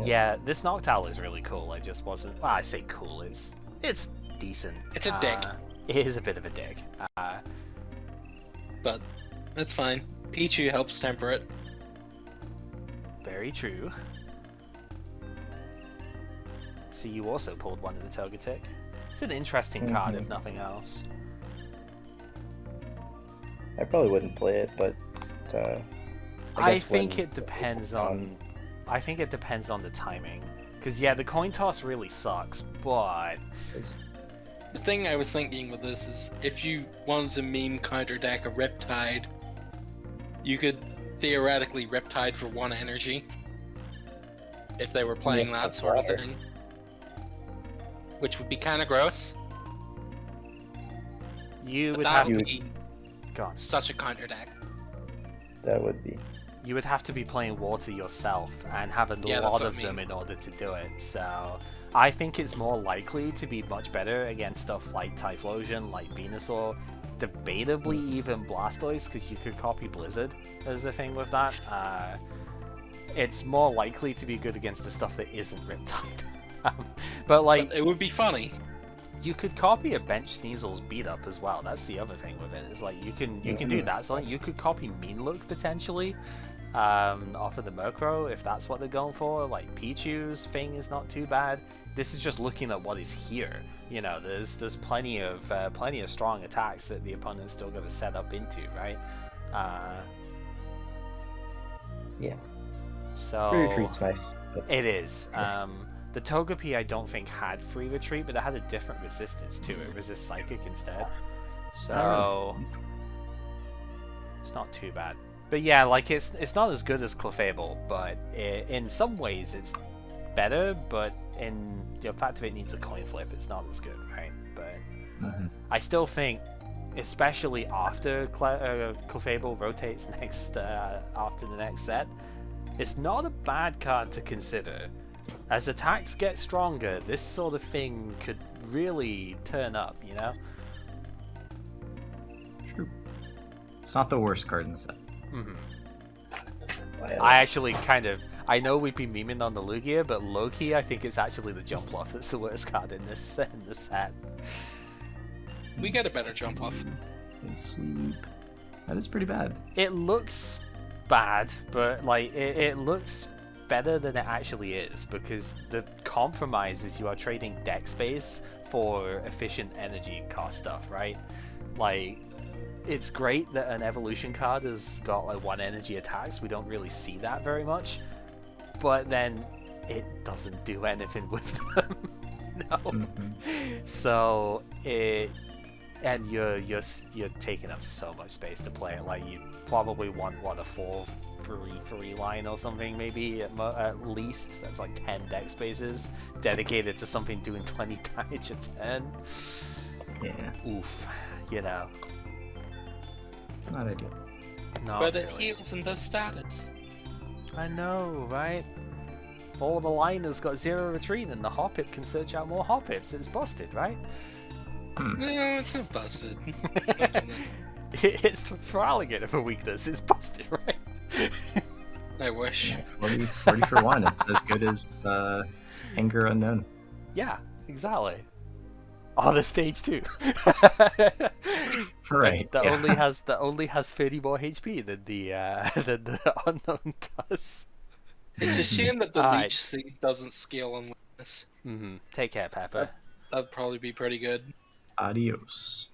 Yeah, this Noctowl is really cool. I just wasn't. Well, I say cool. It's decent. It's a dick. It is a bit of a dig. But that's fine. Pichu helps temper it. Very true. See, you also pulled 1 of the Togetic. It's an interesting card, if nothing else. I probably wouldn't play it, but I guess think when it depends it's on. I think it depends on the timing. Because yeah, the coin toss really sucks, but The thing I was thinking with this is if you wanted to meme counter deck a Riptide, you could theoretically Riptide for 1 energy. If they were playing Yeah, that sort of fire. thing. Which would be kind of gross. you But would that have would to. be Go on. such a counter deck. that would be. You would have to be playing water yourself and have a Yeah, that's lot what of I them mean. in order to do it. So I think it's more likely to be much better against stuff like Typhlosion, like Venusaur, debatably even Blastoise, because you could copy Blizzard as a thing with that. It's more likely to be good against the stuff that isn't Riptide. But like, But it would be funny. you could copy a bench Sneasel's beat up as well. That's the other thing with it. Is like you can do that. So like, you could copy Mean Look potentially off of the Murkrow if that's what they're going for. Like Pichu's thing is not too bad. This is just looking at what is here. You know, there's plenty of strong attacks that the opponent's still going to set up into, right? Yeah. So Free retreat's nice. But it is. The Togepi I don't think had free retreat, but it had a different resistance to it. Resist Psychic instead. So it's not too bad. But yeah, like it's not as good as Clefable, but in some ways it's better, but in the fact of it needs a coin flip, it's not as good, right? But I still think, especially after Clefable rotates next after the next set, it's not a bad card to consider. As attacks get stronger, this sort of thing could really turn up, you know? True. It's not the worst card in the set. I actually I know we've been memeing on the Lugia, but low-key I think it's actually the Jumpluff that's the worst card in this set. We get a better jump off. Sleep. That is pretty bad. It looks bad, but like it looks better than it actually is, because the compromise is you are trading deck space for efficient energy cost stuff, right? Like, it's great that an evolution card has got like 1 energy attacks. We don't really see that very much, but then it doesn't do anything with them. No. So and you're taking up so much space to play it. Like, you probably want a 4-3 line or something, maybe at least. That's like 10 deck spaces dedicated to something doing 20 damage a turn. Yeah. Oof, you know. Not ideal. Not But it really. heals and does status. I know, right? All the liners got 0 retreat, and the Hoppip can search out more Hoppips. It's busted, right? No, it's not busted. It's for alligator for weakness. It's busted, right? I wish. 40 for 1. It's as good as Anger Unknown. Yeah, exactly. On the stage too. Right. That yeah. only has 30 more HP than the unknown does. It's a shame that the Alright. leech seed doesn't scale on weakness. Take care, Pepper. That'd probably be pretty good. Adios.